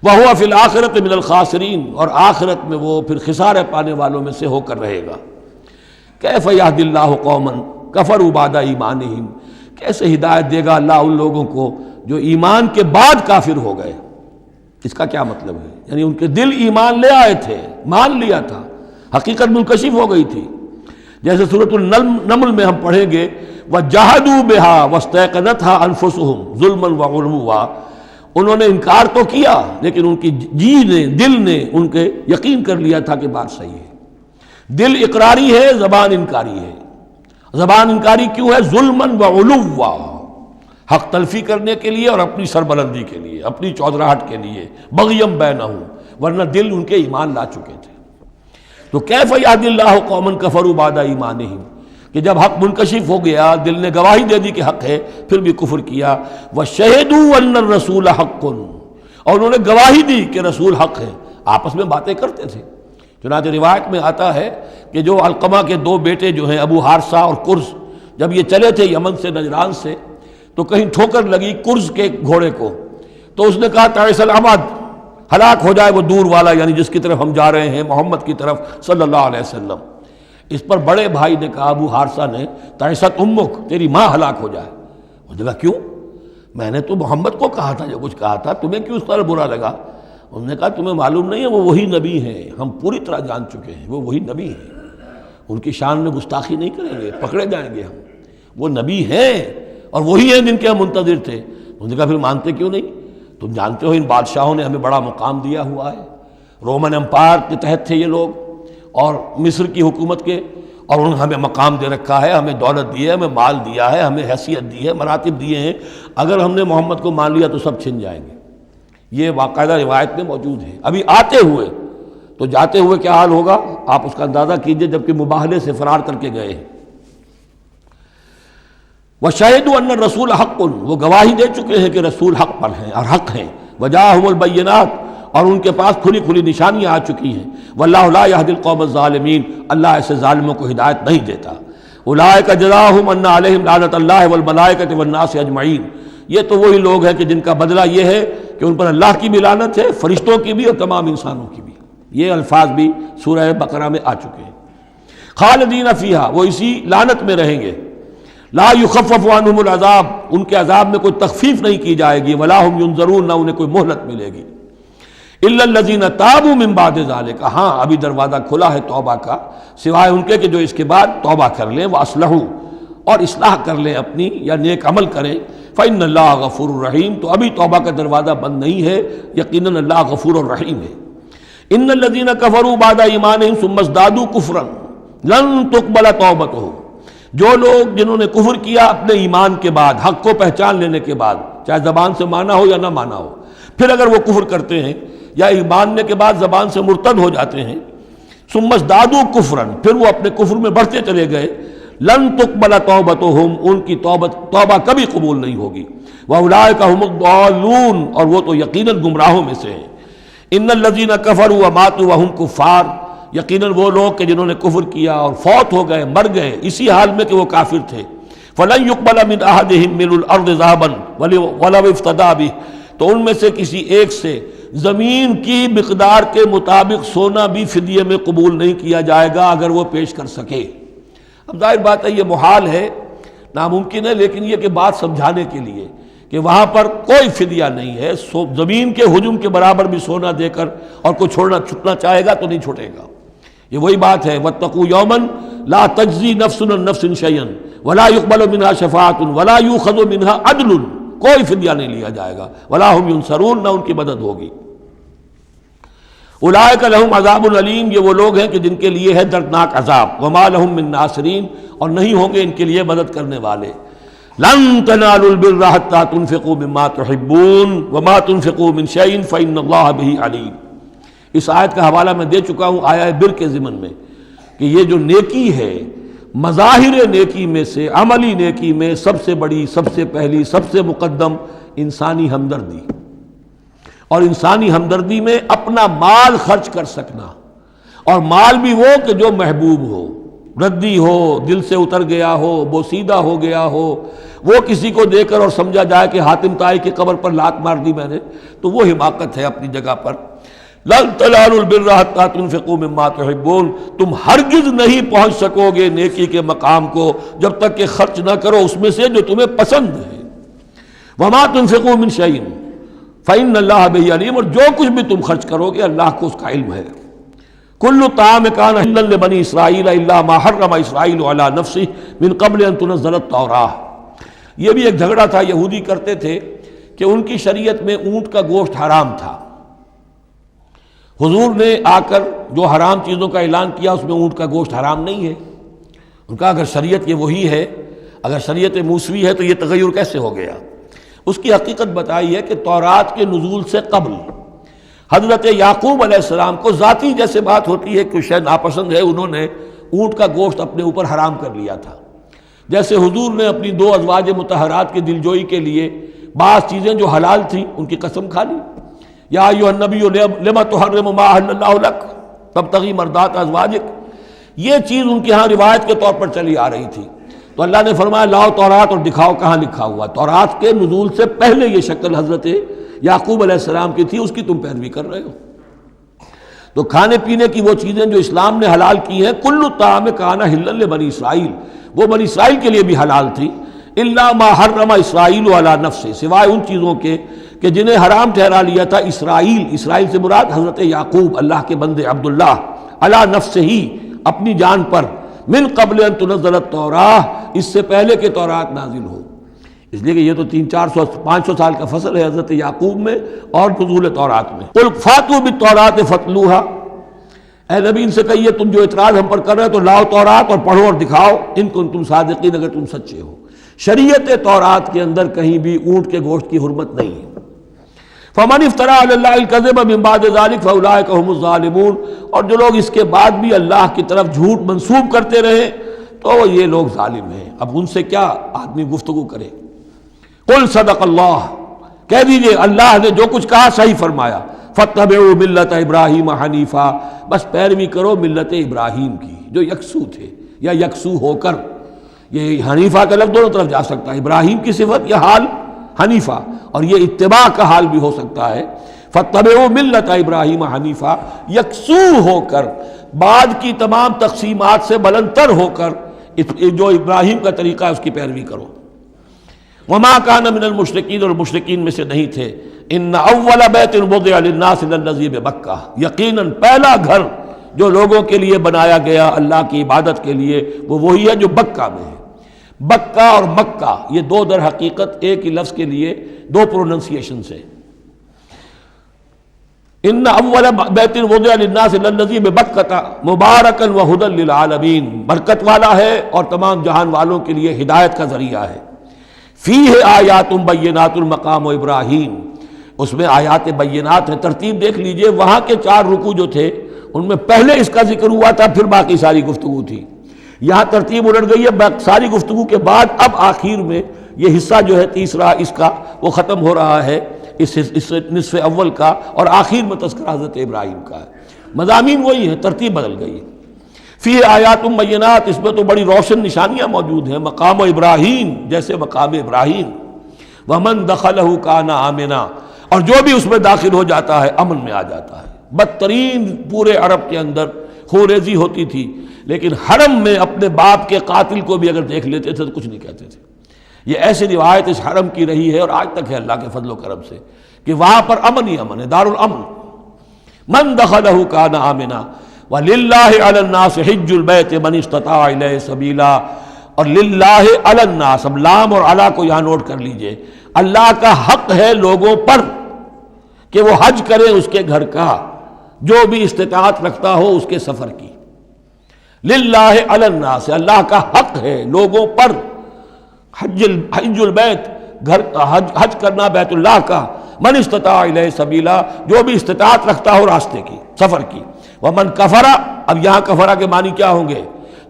وَهُوَ فِي الْآخِرَةِ مِنَ الْخَاسِرِينَ، اور آخرت میں وہ پھر خسارے پانے والوں میں سے ہو کر رہے گا۔ كَيْفَ يَهْدِي اللَّهُ قَوْمًا كَفَرُوا بَعْدَ إِيمَانِهِمْ، کیسے ہدایت دے گا اللہ ان لوگوں کو جو ایمان کے بعد کافر ہو گئے۔ اس کا کیا مطلب ہے؟ یعنی ان کے دل ایمان لے آئے تھے، مان لیا تھا، حقیقت منکشف ہو گئی تھی، جیسے سورۃ النمل میں ہم پڑھیں گے وَجَحَدُوا بِهَا وَاسْتَيْقَنَتْهَا أَنفُسُهُمْ ظُلْمًا وَعُلُوًّا، انہوں نے انکار تو کیا لیکن ان کی جی نے، دل نے ان کے یقین کر لیا تھا کہ بات صحیح ہے۔ دل اقراری ہے، زبان انکاری ہے۔ زبان انکاری کیوں ہے؟ ظلمًا وعلوا، حق تلفی کرنے کے لیے اور اپنی سربلندی کے لیے، اپنی چودراہٹ کے لیے، بغیم بینہم، ورنہ دل ان کے ایمان لا چکے تھے۔ تو کیف یہدی اللہ قوما کفروا بعد ایمانہم، کہ جب حق منکشف ہو گیا، دل نے گواہی دے دی کہ حق ہے، پھر بھی کفر کیا۔ وَشَهِدُوا أَنَّ الرَّسُولَ حَقٌّ، اور انہوں نے گواہی دی کہ رسول حق ہے، آپس میں باتیں کرتے تھے۔ چنانچہ روایت میں آتا ہے کہ جو علقمہ کے دو بیٹے جو ہیں ابو حارثہ اور کرز، جب یہ چلے تھے یمن سے نجران سے تو کہیں ٹھوکر لگی کرز کے گھوڑے کو، تو اس نے کہا تعیس العمد، ہلاک ہو جائے وہ دور والا، یعنی جس کی طرف ہم جا رہے ہیں، محمد کی طرف صلی اللہ علیہ وسلم۔ اس پر بڑے بھائی نے کہا، ابو حارثہ نے، تعیست امک، تیری ماں ہلاک ہو جائے۔ اس نے کہا کیوں؟ میں نے تو محمد کو کہا تھا جو کچھ کہا تھا، تمہیں کیوں اس طرح برا لگا؟ انہوں نے کہا تمہیں معلوم نہیں ہے وہ وہی نبی ہیں، ہم پوری طرح جان چکے ہیں وہ وہی نبی ہیں، ان کی شان میں گستاخی نہیں کریں گے، پکڑے جائیں گے ہم، وہ نبی ہیں اور وہی ہیں جن کے ہم منتظر تھے۔ انہوں نے کہا پھر مانتے کیوں نہیں؟ تم جانتے ہو ان بادشاہوں نے ہمیں بڑا مقام دیا ہوا ہے، رومن امپائر کے تحت تھے یہ لوگ، اور مصر کی حکومت کے، اور انہوں نے ہمیں مقام دے رکھا ہے، ہمیں دولت دی ہے، ہمیں مال دیا ہے، ہمیں حیثیت دی ہے، مراتب دیے ہیں، اگر ہم نے محمد کو مان لیا تو سب چھن جائیں گے۔ یہ باقاعدہ روایت میں موجود ہے۔ ابھی آتے ہوئے تو جاتے ہوئے کیا حال ہوگا آپ اس کا اندازہ کیجئے، جبکہ مباہلے سے فرار کر کے گئے ہیں۔ وَشَهِدُوا أَنَّ الرَّسُولَ حَقٌّ، وہ گواہی دے چکے ہیں کہ رسول حق پر ہیں اور حق ہیں۔ وَجَاءَهُمُ الْبَيِّنَاتُ، اور ان کے پاس کھلی کھلی نشانیاں آ چکی ہیں۔ وَاللَّهُ لَا يَهْدِي الْقَوْمَ الظَّالِمِينَ، اللہ ایسے ظالموں کو ہدایت نہیں دیتا۔ أُولَٰئِكَ جَزَاؤُهُمْ أَنَّ عَلَيْهِمْ لَعْنَةَ اللَّهِ وَالْمَلَائِكَةِ وَالنَّاسِ أَجْمَعِينَ، یہ تو وہی لوگ ہیں کہ جن کا بدلہ یہ ہے کہ ان پر اللہ کی بھی لعنت ہے، فرشتوں کی بھی اور تمام انسانوں کی بھی۔ یہ الفاظ بھی سورہ بقرہ میں آ چکے ہیں۔ خالدین فیہا، وہ اسی لعنت میں رہیں گے۔ لا یخفف عنہم العذاب، ان کے عذاب میں کوئی تخفیف نہیں کی جائے گی۔ ولا ہم ینظرون، نہ انہیں کوئی مہلت ملے گی۔ الا الذین تابوا من بعد ذلک، ہاں ابھی دروازہ کھلا ہے توبہ کا، سوائے ان کے کہ جو اس کے بعد توبہ کر لیں، واصلحوا، اور اصلاح کر لیں اپنی یا نیک عمل کریں۔ فإن اللہ غفور الرحیم، تو ابھی توبہ کا دروازہ بند نہیں ہے، یقیناً اللہ غفور الرحیم ہے۔ ان الذین کفروا بعد ایمانہم ثم ازدادوا کفرا لن تقبل توبتہم، جو لوگ جنہوں نے کفر کیا اپنے ایمان کے بعد، حق کو پہچان لینے کے بعد، چاہے زبان سے مانا ہو یا نہ مانا ہو، پھر اگر وہ کفر کرتے ہیں یا ماننے کے بعد زبان سے مرتد ہو جاتے ہیں، ثم ازدادوا کفرا، پھر وہ اپنے کفر میں بڑھتے چلے گئے، لن تقبل توبتہم، ان کی توبہ کبھی قبول نہیں ہوگی۔ واولئک هم الضالون، اور وہ تو یقیناً گمراہوں میں سے ہیں۔ ان الذین کفروا وماتوا وهم کفار، یقیناً وہ لوگ کہ جنہوں نے کفر کیا اور فوت ہو گئے، مر گئے اسی حال میں کہ وہ کافر تھے، فلن يقبل من احدهم ملء الارض ذهبا ولو افتدى به، تو ان میں سے کسی ایک سے زمین کی مقدار کے مطابق سونا بھی فدیے میں قبول نہیں کیا جائے گا اگر وہ پیش کر سکے۔ اب ظاہر بات ہے یہ محال ہے، ناممکن ہے، لیکن یہ کہ بات سمجھانے کے لیے کہ وہاں پر کوئی فدیہ نہیں ہے، زمین کے حجم کے برابر بھی سونا دے کر اور کوئی چھٹنا چاہے گا تو نہیں چھوٹے گا۔ یہ وہی بات ہے، واتقوا یوما لا تجزی نفس عن نفس شیئا ولا يقبل منها شفاعۃ ولا یؤخذ منها عدل، کوئی فدیہ نہیں لیا جائے گا، ولا هم ینصرون، نہ ان کی مدد ہوگی۔ اولئک لهم عذاب علیم، یہ وہ لوگ ہیں کہ جن کے لیے ہے دردناک عذاب، وما لهم من ناصرین، اور نہیں ہوں گے ان کے لیے مدد کرنے والے۔ لن تنالوا البر حتى تنفقوا مما تحبون وما تنفقوا من شيء فإن الله به علیم۔ اس آیت کا حوالہ میں دے چکا ہوں آیہ بر کے ضمن میں کہ یہ جو نیکی ہے، مظاہر نیکی میں سے، عملی نیکی میں سب سے بڑی، سب سے پہلی، سب سے مقدم انسانی ہمدردی، اور انسانی ہمدردی میں اپنا مال خرچ کر سکنا، اور مال بھی وہ کہ جو محبوب ہو، ردی ہو، دل سے اتر گیا ہو، بوسیدہ ہو گیا ہو، وہ کسی کو دے کر اور سمجھا جائے کہ حاتم طائی کی قبر پر لات مار دی میں نے، تو وہ حماقت ہے اپنی جگہ پر۔ لن تنالوا البر حتى تنفقوا مما تحبون، تم ہرگز نہیں پہنچ سکو گے نیکی کے مقام کو جب تک کہ خرچ نہ کرو اس میں سے جو تمہیں پسند ہے۔ وما تنفقوا من شيء فإن الله به علیم، اور جو کچھ بھی تم خرچ کرو گے اللہ کو اس کا علم ہے۔ کل طعام کان حلا لبنی اسرائیل الا ما حرم اسرائیل علی نفسہ من قبل ان تنزل التوراۃ، یہ بھی ایک جھگڑا تھا، یہودی کرتے تھے کہ ان کی شریعت میں اونٹ کا گوشت حرام تھا، حضور نے آ کر جو حرام چیزوں کا اعلان کیا اس میں اونٹ کا گوشت حرام نہیں ہے۔ ان کا اگر شریعت یہ وہی ہے، اگر شریعت موسوی ہے تو یہ تغیر کیسے ہو گیا؟ اس کی حقیقت بتائی ہے کہ تورات کے نزول سے قبل حضرت یعقوب علیہ السلام کو ذاتی جیسے بات ہوتی ہے کہ شاید ناپسند ہے، انہوں نے اونٹ کا گوشت اپنے اوپر حرام کر لیا تھا، جیسے حضور نے اپنی 2 ازواج مطہرات کی دلجوئی کے لیے بعض چیزیں جو حلال تھیں ان کی قسم کھا لی، یا ایھا النبی لما تحرم ما احل اللہ لک تبتغی مرضات ازواجک، یہ چیز ان کے ہاں روایت کے طور پر چلی آ رہی تھی، تو اللہ نے فرمایا لاؤ تورات اور دکھاؤ کہاں لکھا ہوا۔ تورات کے نزول سے پہلے یہ شکل حضرت یعقوب علیہ السلام کی تھی، اس کی تم پیروی کر رہے ہو۔ تو کھانے پینے کی وہ چیزیں جو اسلام نے حلال کی ہیں، کل طعام کان حلا لبنی اسرائیل، وہ بنی اسرائیل کے لیے بھی حلال تھی، الا ما حرم اسرائیل علی نفسہ، سوائے ان چیزوں کے کہ جنہیں حرام ٹھہرا لیا تھا اسرائیل، اسرائیل سے مراد حضرت یعقوب اللہ کے بندے عبداللہ، علی نفسہ ہی، اپنی جان پر، من قبل ان تنزل التوراۃ، اس سے پہلے کہ تورات نازل ہو۔ اس لیے کہ یہ تو 500 سال کا فصل ہے حضرت یعقوب میں اور نزول تورات میں۔ قل فاتوا بالتوراۃ فاتلوہا، اے نبی ان سے کہیے تم جو اعتراض ہم پر کر رہے ہو تو لاؤ تورات اور پڑھو اور دکھاؤ، ان کنتم صادقین، اگر تم سچے ہو۔ شریعت تورات کے اندر کہیں بھی اونٹ کے گوشت کی حرمت نہیں ہے۔ فمن افترى علی اللہ الکذب من بعد ذلک فاولئک هم الظالمون، اور جو لوگ اس کے بعد بھی اللہ کی طرف جھوٹ منسوب کرتے رہے تو یہ لوگ ظالم ہیں۔ اب ان سے کیا آدمی گفتگو کرے؟ قل صدق اللہ، کہہ دیجئے اللہ نے جو کچھ کہا صحیح فرمایا۔ فاتبعوا ملت ابراہیم حنیفا، بس پیروی کرو ملت ابراہیم کی جو یکسو تھے یا یکسو ہو کر، یہ حنیفہ کا لفظ دونوں طرف جا سکتا ہے، ابراہیم کی صفت یا حال حنیفہ، اور یہ اتباع کا حال بھی ہو سکتا ہے۔ فاتبعوا ملت ابراہیم حنیفا، یکسو ہو کر، بعد کی تمام تقسیمات سے بلندتر ہو کر جو ابراہیم کا طریقہ ہے اس کی پیروی کرو۔ وما کان من المشرکین، اور مشرکین میں سے نہیں تھے۔ ان اول بیت وضع للناس للذی بمکہ، یقیناً پہلا گھر جو لوگوں کے لیے بنایا گیا اللہ کی عبادت کے لیے وہ وہی ہے جو بکہ میں ہے۔ بکہ اور مکہ یہ دو در حقیقت ایک ہی لفظ کے لیے دو پروننسیشن سے۔ ان اول بیت وضع للناس للذی ببکہ مبارکا وہدی للعالمین، برکت والا ہے اور تمام جہان والوں کے لیے ہدایت کا ذریعہ ہے۔ فیہ آیات بینات المقام و ابراہیم، اس میں آیات بینات ہیں۔ ترتیب دیکھ لیجئے، وہاں کے 4 رکوع جو تھے ان میں پہلے اس کا ذکر ہوا تھا، پھر باقی ساری گفتگو تھی۔ یہاں ترتیب الٹ گئی ہے، ساری گفتگو کے بعد اب آخر میں یہ حصہ جو ہے تیسرا اس کا وہ ختم ہو رہا ہے، اس نصف اول کا، اور آخر میں تذکرہ حضرت ابراہیم کا ہے۔ مضامین وہی ہیں، ترتیب بدل گئی ہے۔ فی آیات بینات، اس میں تو بڑی روشن نشانیاں موجود ہیں۔ مقام ابراہیم، جیسے مقام ابراہیم، ومن دخلہ کان آمنا، اور جو بھی اس میں داخل ہو جاتا ہے امن میں آ جاتا ہے۔ بدترین پورے عرب کے اندر خوریزی ہوتی تھی، لیکن حرم میں اپنے باپ کے قاتل کو بھی اگر دیکھ لیتے تھے تو کچھ نہیں کہتے تھے۔ یہ ایسی روایت اس حرم کی رہی ہے اور آج تک ہے اللہ کے فضل و کرم سے، کہ وہاں پر امن ہی امن ہے، دار الامن۔ من دخلہ کان آمنا وَلِلَّهِ عَلَى النَّاسِ حِجُّ الْبَيْتِ مَنِ اسْتَطَاعَ إِلَيْهِ سَبِيلًا، اور للہ علی الناس، اب لام اور علی کو یہاں نوٹ کر لیجئے، اللہ کا حق ہے لوگوں پر کہ وہ حج کرے اس کے گھر کا، جو بھی استطاعت رکھتا ہو اس کے سفر کی۔ للہ علی الناس، اللہ کا حق ہے لوگوں پر، حج البیت، گھر حج کرنا بیت اللہ کا، من استطاع الیہ سبیلا، جو بھی استطاعت رکھتا ہو راستے کی، سفر کی۔ ومن کفرا، اب یہاں کفرا کے معنی کیا ہوں گے؟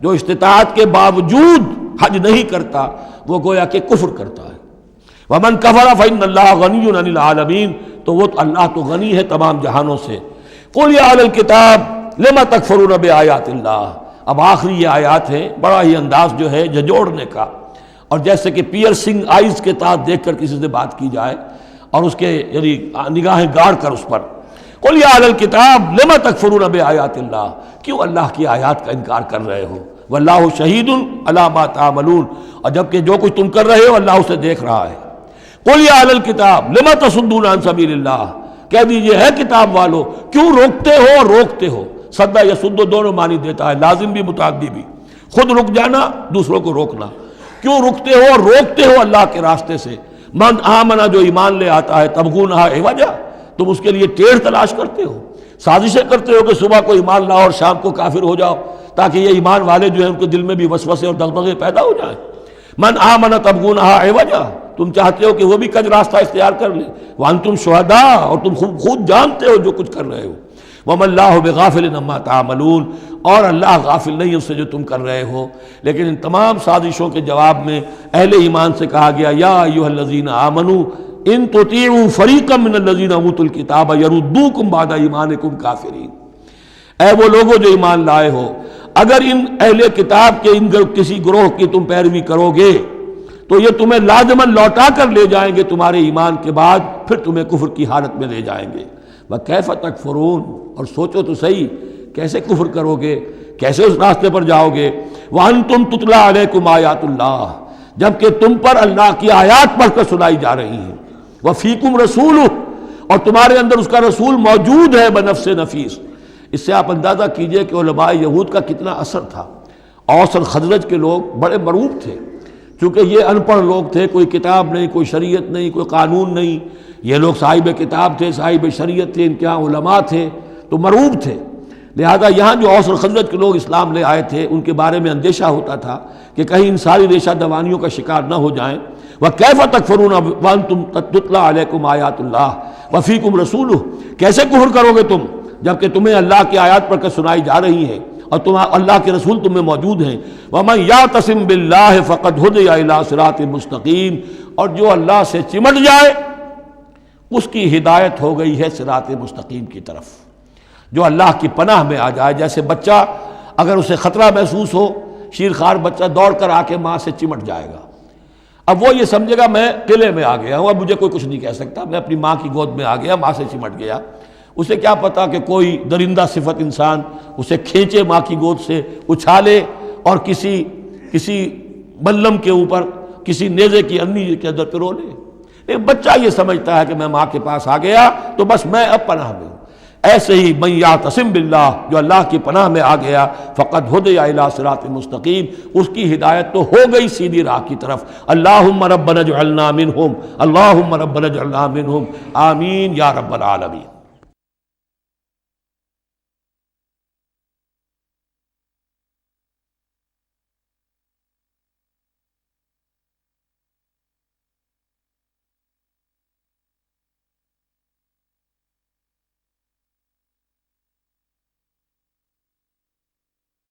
جو استطاعت کے باوجود حج نہیں کرتا وہ گویا کہ کفر کرتا ہے۔ ومن کفر فإن اللہ غنی عن العالمین، تو وہ اللہ تو غنی ہے تمام جہانوں سے۔ قل یا اہل الکتاب لم تکفرون بآیات اللہ، اب آخری یہ آیات ہیں، بڑا ہی انداز جو ہے جھنجھوڑنے کا، اور جیسے کہ پیئرسنگ آئیز کے ساتھ دیکھ کر کسی سے بات کی جائے اور اس کے یعنی نگاہیں گاڑ کر اس پر۔ قل یا اہل الکتاب لم تکفرون بآیات اللہ، کیوں اللہ کی آیات کا انکار کر رہے ہو؟ واللہ شہید علی ما تعملون، اور جبکہ جو کچھ تم کر رہے ہو اللہ اسے دیکھ رہا ہے۔ قل یا اہل الکتاب لم تصدون عن سبیل اللہ، کہہ دیجئے ہے کتاب والو کیوں روکتے ہو اور روکتے ہو۔ صدہ یا سدو دونوں معنی دیتا ہے، لازم بھی متعدی بھی، خود رک جانا دوسروں کو روکنا۔ کیوں رکتے ہو اور روکتے ہو اللہ کے راستے سے؟ من آمنا، جو ایمان لے آتا ہے، تبغونہا عوجا، تم اس کے لیے ٹیڑھ تلاش کرتے ہو، سازشیں کرتے ہو کہ صبح کو ایمان لاؤ اور شام کو کافر ہو جاؤ، تاکہ یہ ایمان والے جو ہیں ان کے دل میں بھی وسوسے اور دغدغے پیدا ہو جائیں۔ من آمن تبغونہا عوجا، تم چاہتے ہو کہ وہ بھی کج راستہ اختیار کر لے، وانتم شہداء، اور تم خود جانتے ہو جو کچھ کر رہے ہو۔ وما اللہ بغافل عما تعملون، اور اللہ غافل نہیں اس سے جو تم کر رہے ہو۔ لیکن ان تمام سازشوں کے جواب میں اہل ایمان سے کہا گیا یا ایھا الذین آمنوا ان تطیعوا فریقا من الذین اوتوا الکتاب یردوکم بعد ایمانکم کافرین، اے وہ لوگوں جو ایمان لائے ہو، اگر ان اہل کتاب کے ان کسی گروہ کی تم پیروی کرو گے تو یہ تمہیں لازماً لوٹا کر لے جائیں گے تمہارے ایمان کے بعد، پھر تمہیں کفر کی حالت میں لے جائیں گے۔ وَكَيْفَ تَكْفُرُونَ، اور سوچو تو صحیح کیسے کفر کرو گے، کیسے اس راستے پر جاؤ گے۔ وَأَنْتُمْ تُتْلَىٰ عَلَيْكُمْ آیَاتُ اللَّهِ، جبکہ تم پر اللہ کی آیات پڑھ کر سنائی جا رہی ہیں۔ وَفِيكُمْ رَسُولُهُ، اور تمہارے اندر اس کا رسول موجود ہے بنفس نفیس۔ اس سے آپ اندازہ کیجئے کہ علماء یہود کا کتنا اثر تھا۔ اوس اور خزرج کے لوگ بڑے مرعوب تھے چونکہ یہ ان پڑھ لوگ تھے، کوئی کتاب نہیں، کوئی شریعت نہیں، کوئی قانون نہیں، یہ لوگ صاحب کتاب تھے، صاحب شریعت تھے، ان کے یہاں علماء تھے، تو مرعوب تھے۔ لہذا یہاں جو اوس اور خزرج کے لوگ اسلام لے آئے تھے ان کے بارے میں اندیشہ ہوتا تھا کہ کہیں ان ساری ریشہ دوانیوں کا شکار نہ ہو جائیں۔ وَكَيْفَ تَكْفُرُونَ وَأَنْتُمْ تُتْلَىٰ عَلَيْكُمْ آیَاتُ اللَّهِ وَفِيكُمْ رَسُولُهُ، کیسے کفر کرو گے تم جبکہ تمہیں اللہ کی آیات پڑھ کر سنائی جا رہی ہیں اور اللہ کے رسول تم میں موجود ہیں۔ وَمَنْ يَعْتَصِمْ بِاللَّهِ فَقَدْ هُدِيَ إِلَىٰ صِرَاطٍ مُسْتَقِيمٍ، اور جو اللہ سے چمٹ جائے اس کی ہدایت ہو گئی ہے صراط مستقیم کی طرف۔ جو اللہ کی پناہ میں آ جائے، جیسے بچہ اگر اسے خطرہ محسوس ہو، شیرخوار بچہ دوڑ کر آ کے ماں سے چمٹ جائے گا، اب وہ یہ سمجھے گا میں قلعے میں آ گیا ہوں، اب مجھے کوئی کچھ نہیں کہہ سکتا، میں اپنی ماں کی گود میں آ گیا، ماں سے چمٹ گیا۔ اسے کیا پتا کہ کوئی درندہ صفت انسان اسے کھینچے ماں کی گود سے، اچھالے اور کسی بلم کے اوپر کسی نیزے کی انی کے اندر پرو لے۔ ایک بچہ یہ سمجھتا ہے کہ میں ماں کے پاس آ گیا تو بس میں اب پناہ میں ہوں۔ ایسے ہی من یعتصم باللہ، جو اللہ کی پناہ میں آ گیا، فقد ہدی الی صراط مستقیم، اس کی ہدایت تو ہو گئی سیدھی راہ کی طرف۔ اللہم ربنا اجعلنا منہم، اللہم ربنا اجعلنا منہم، آمین یا رب العالمین۔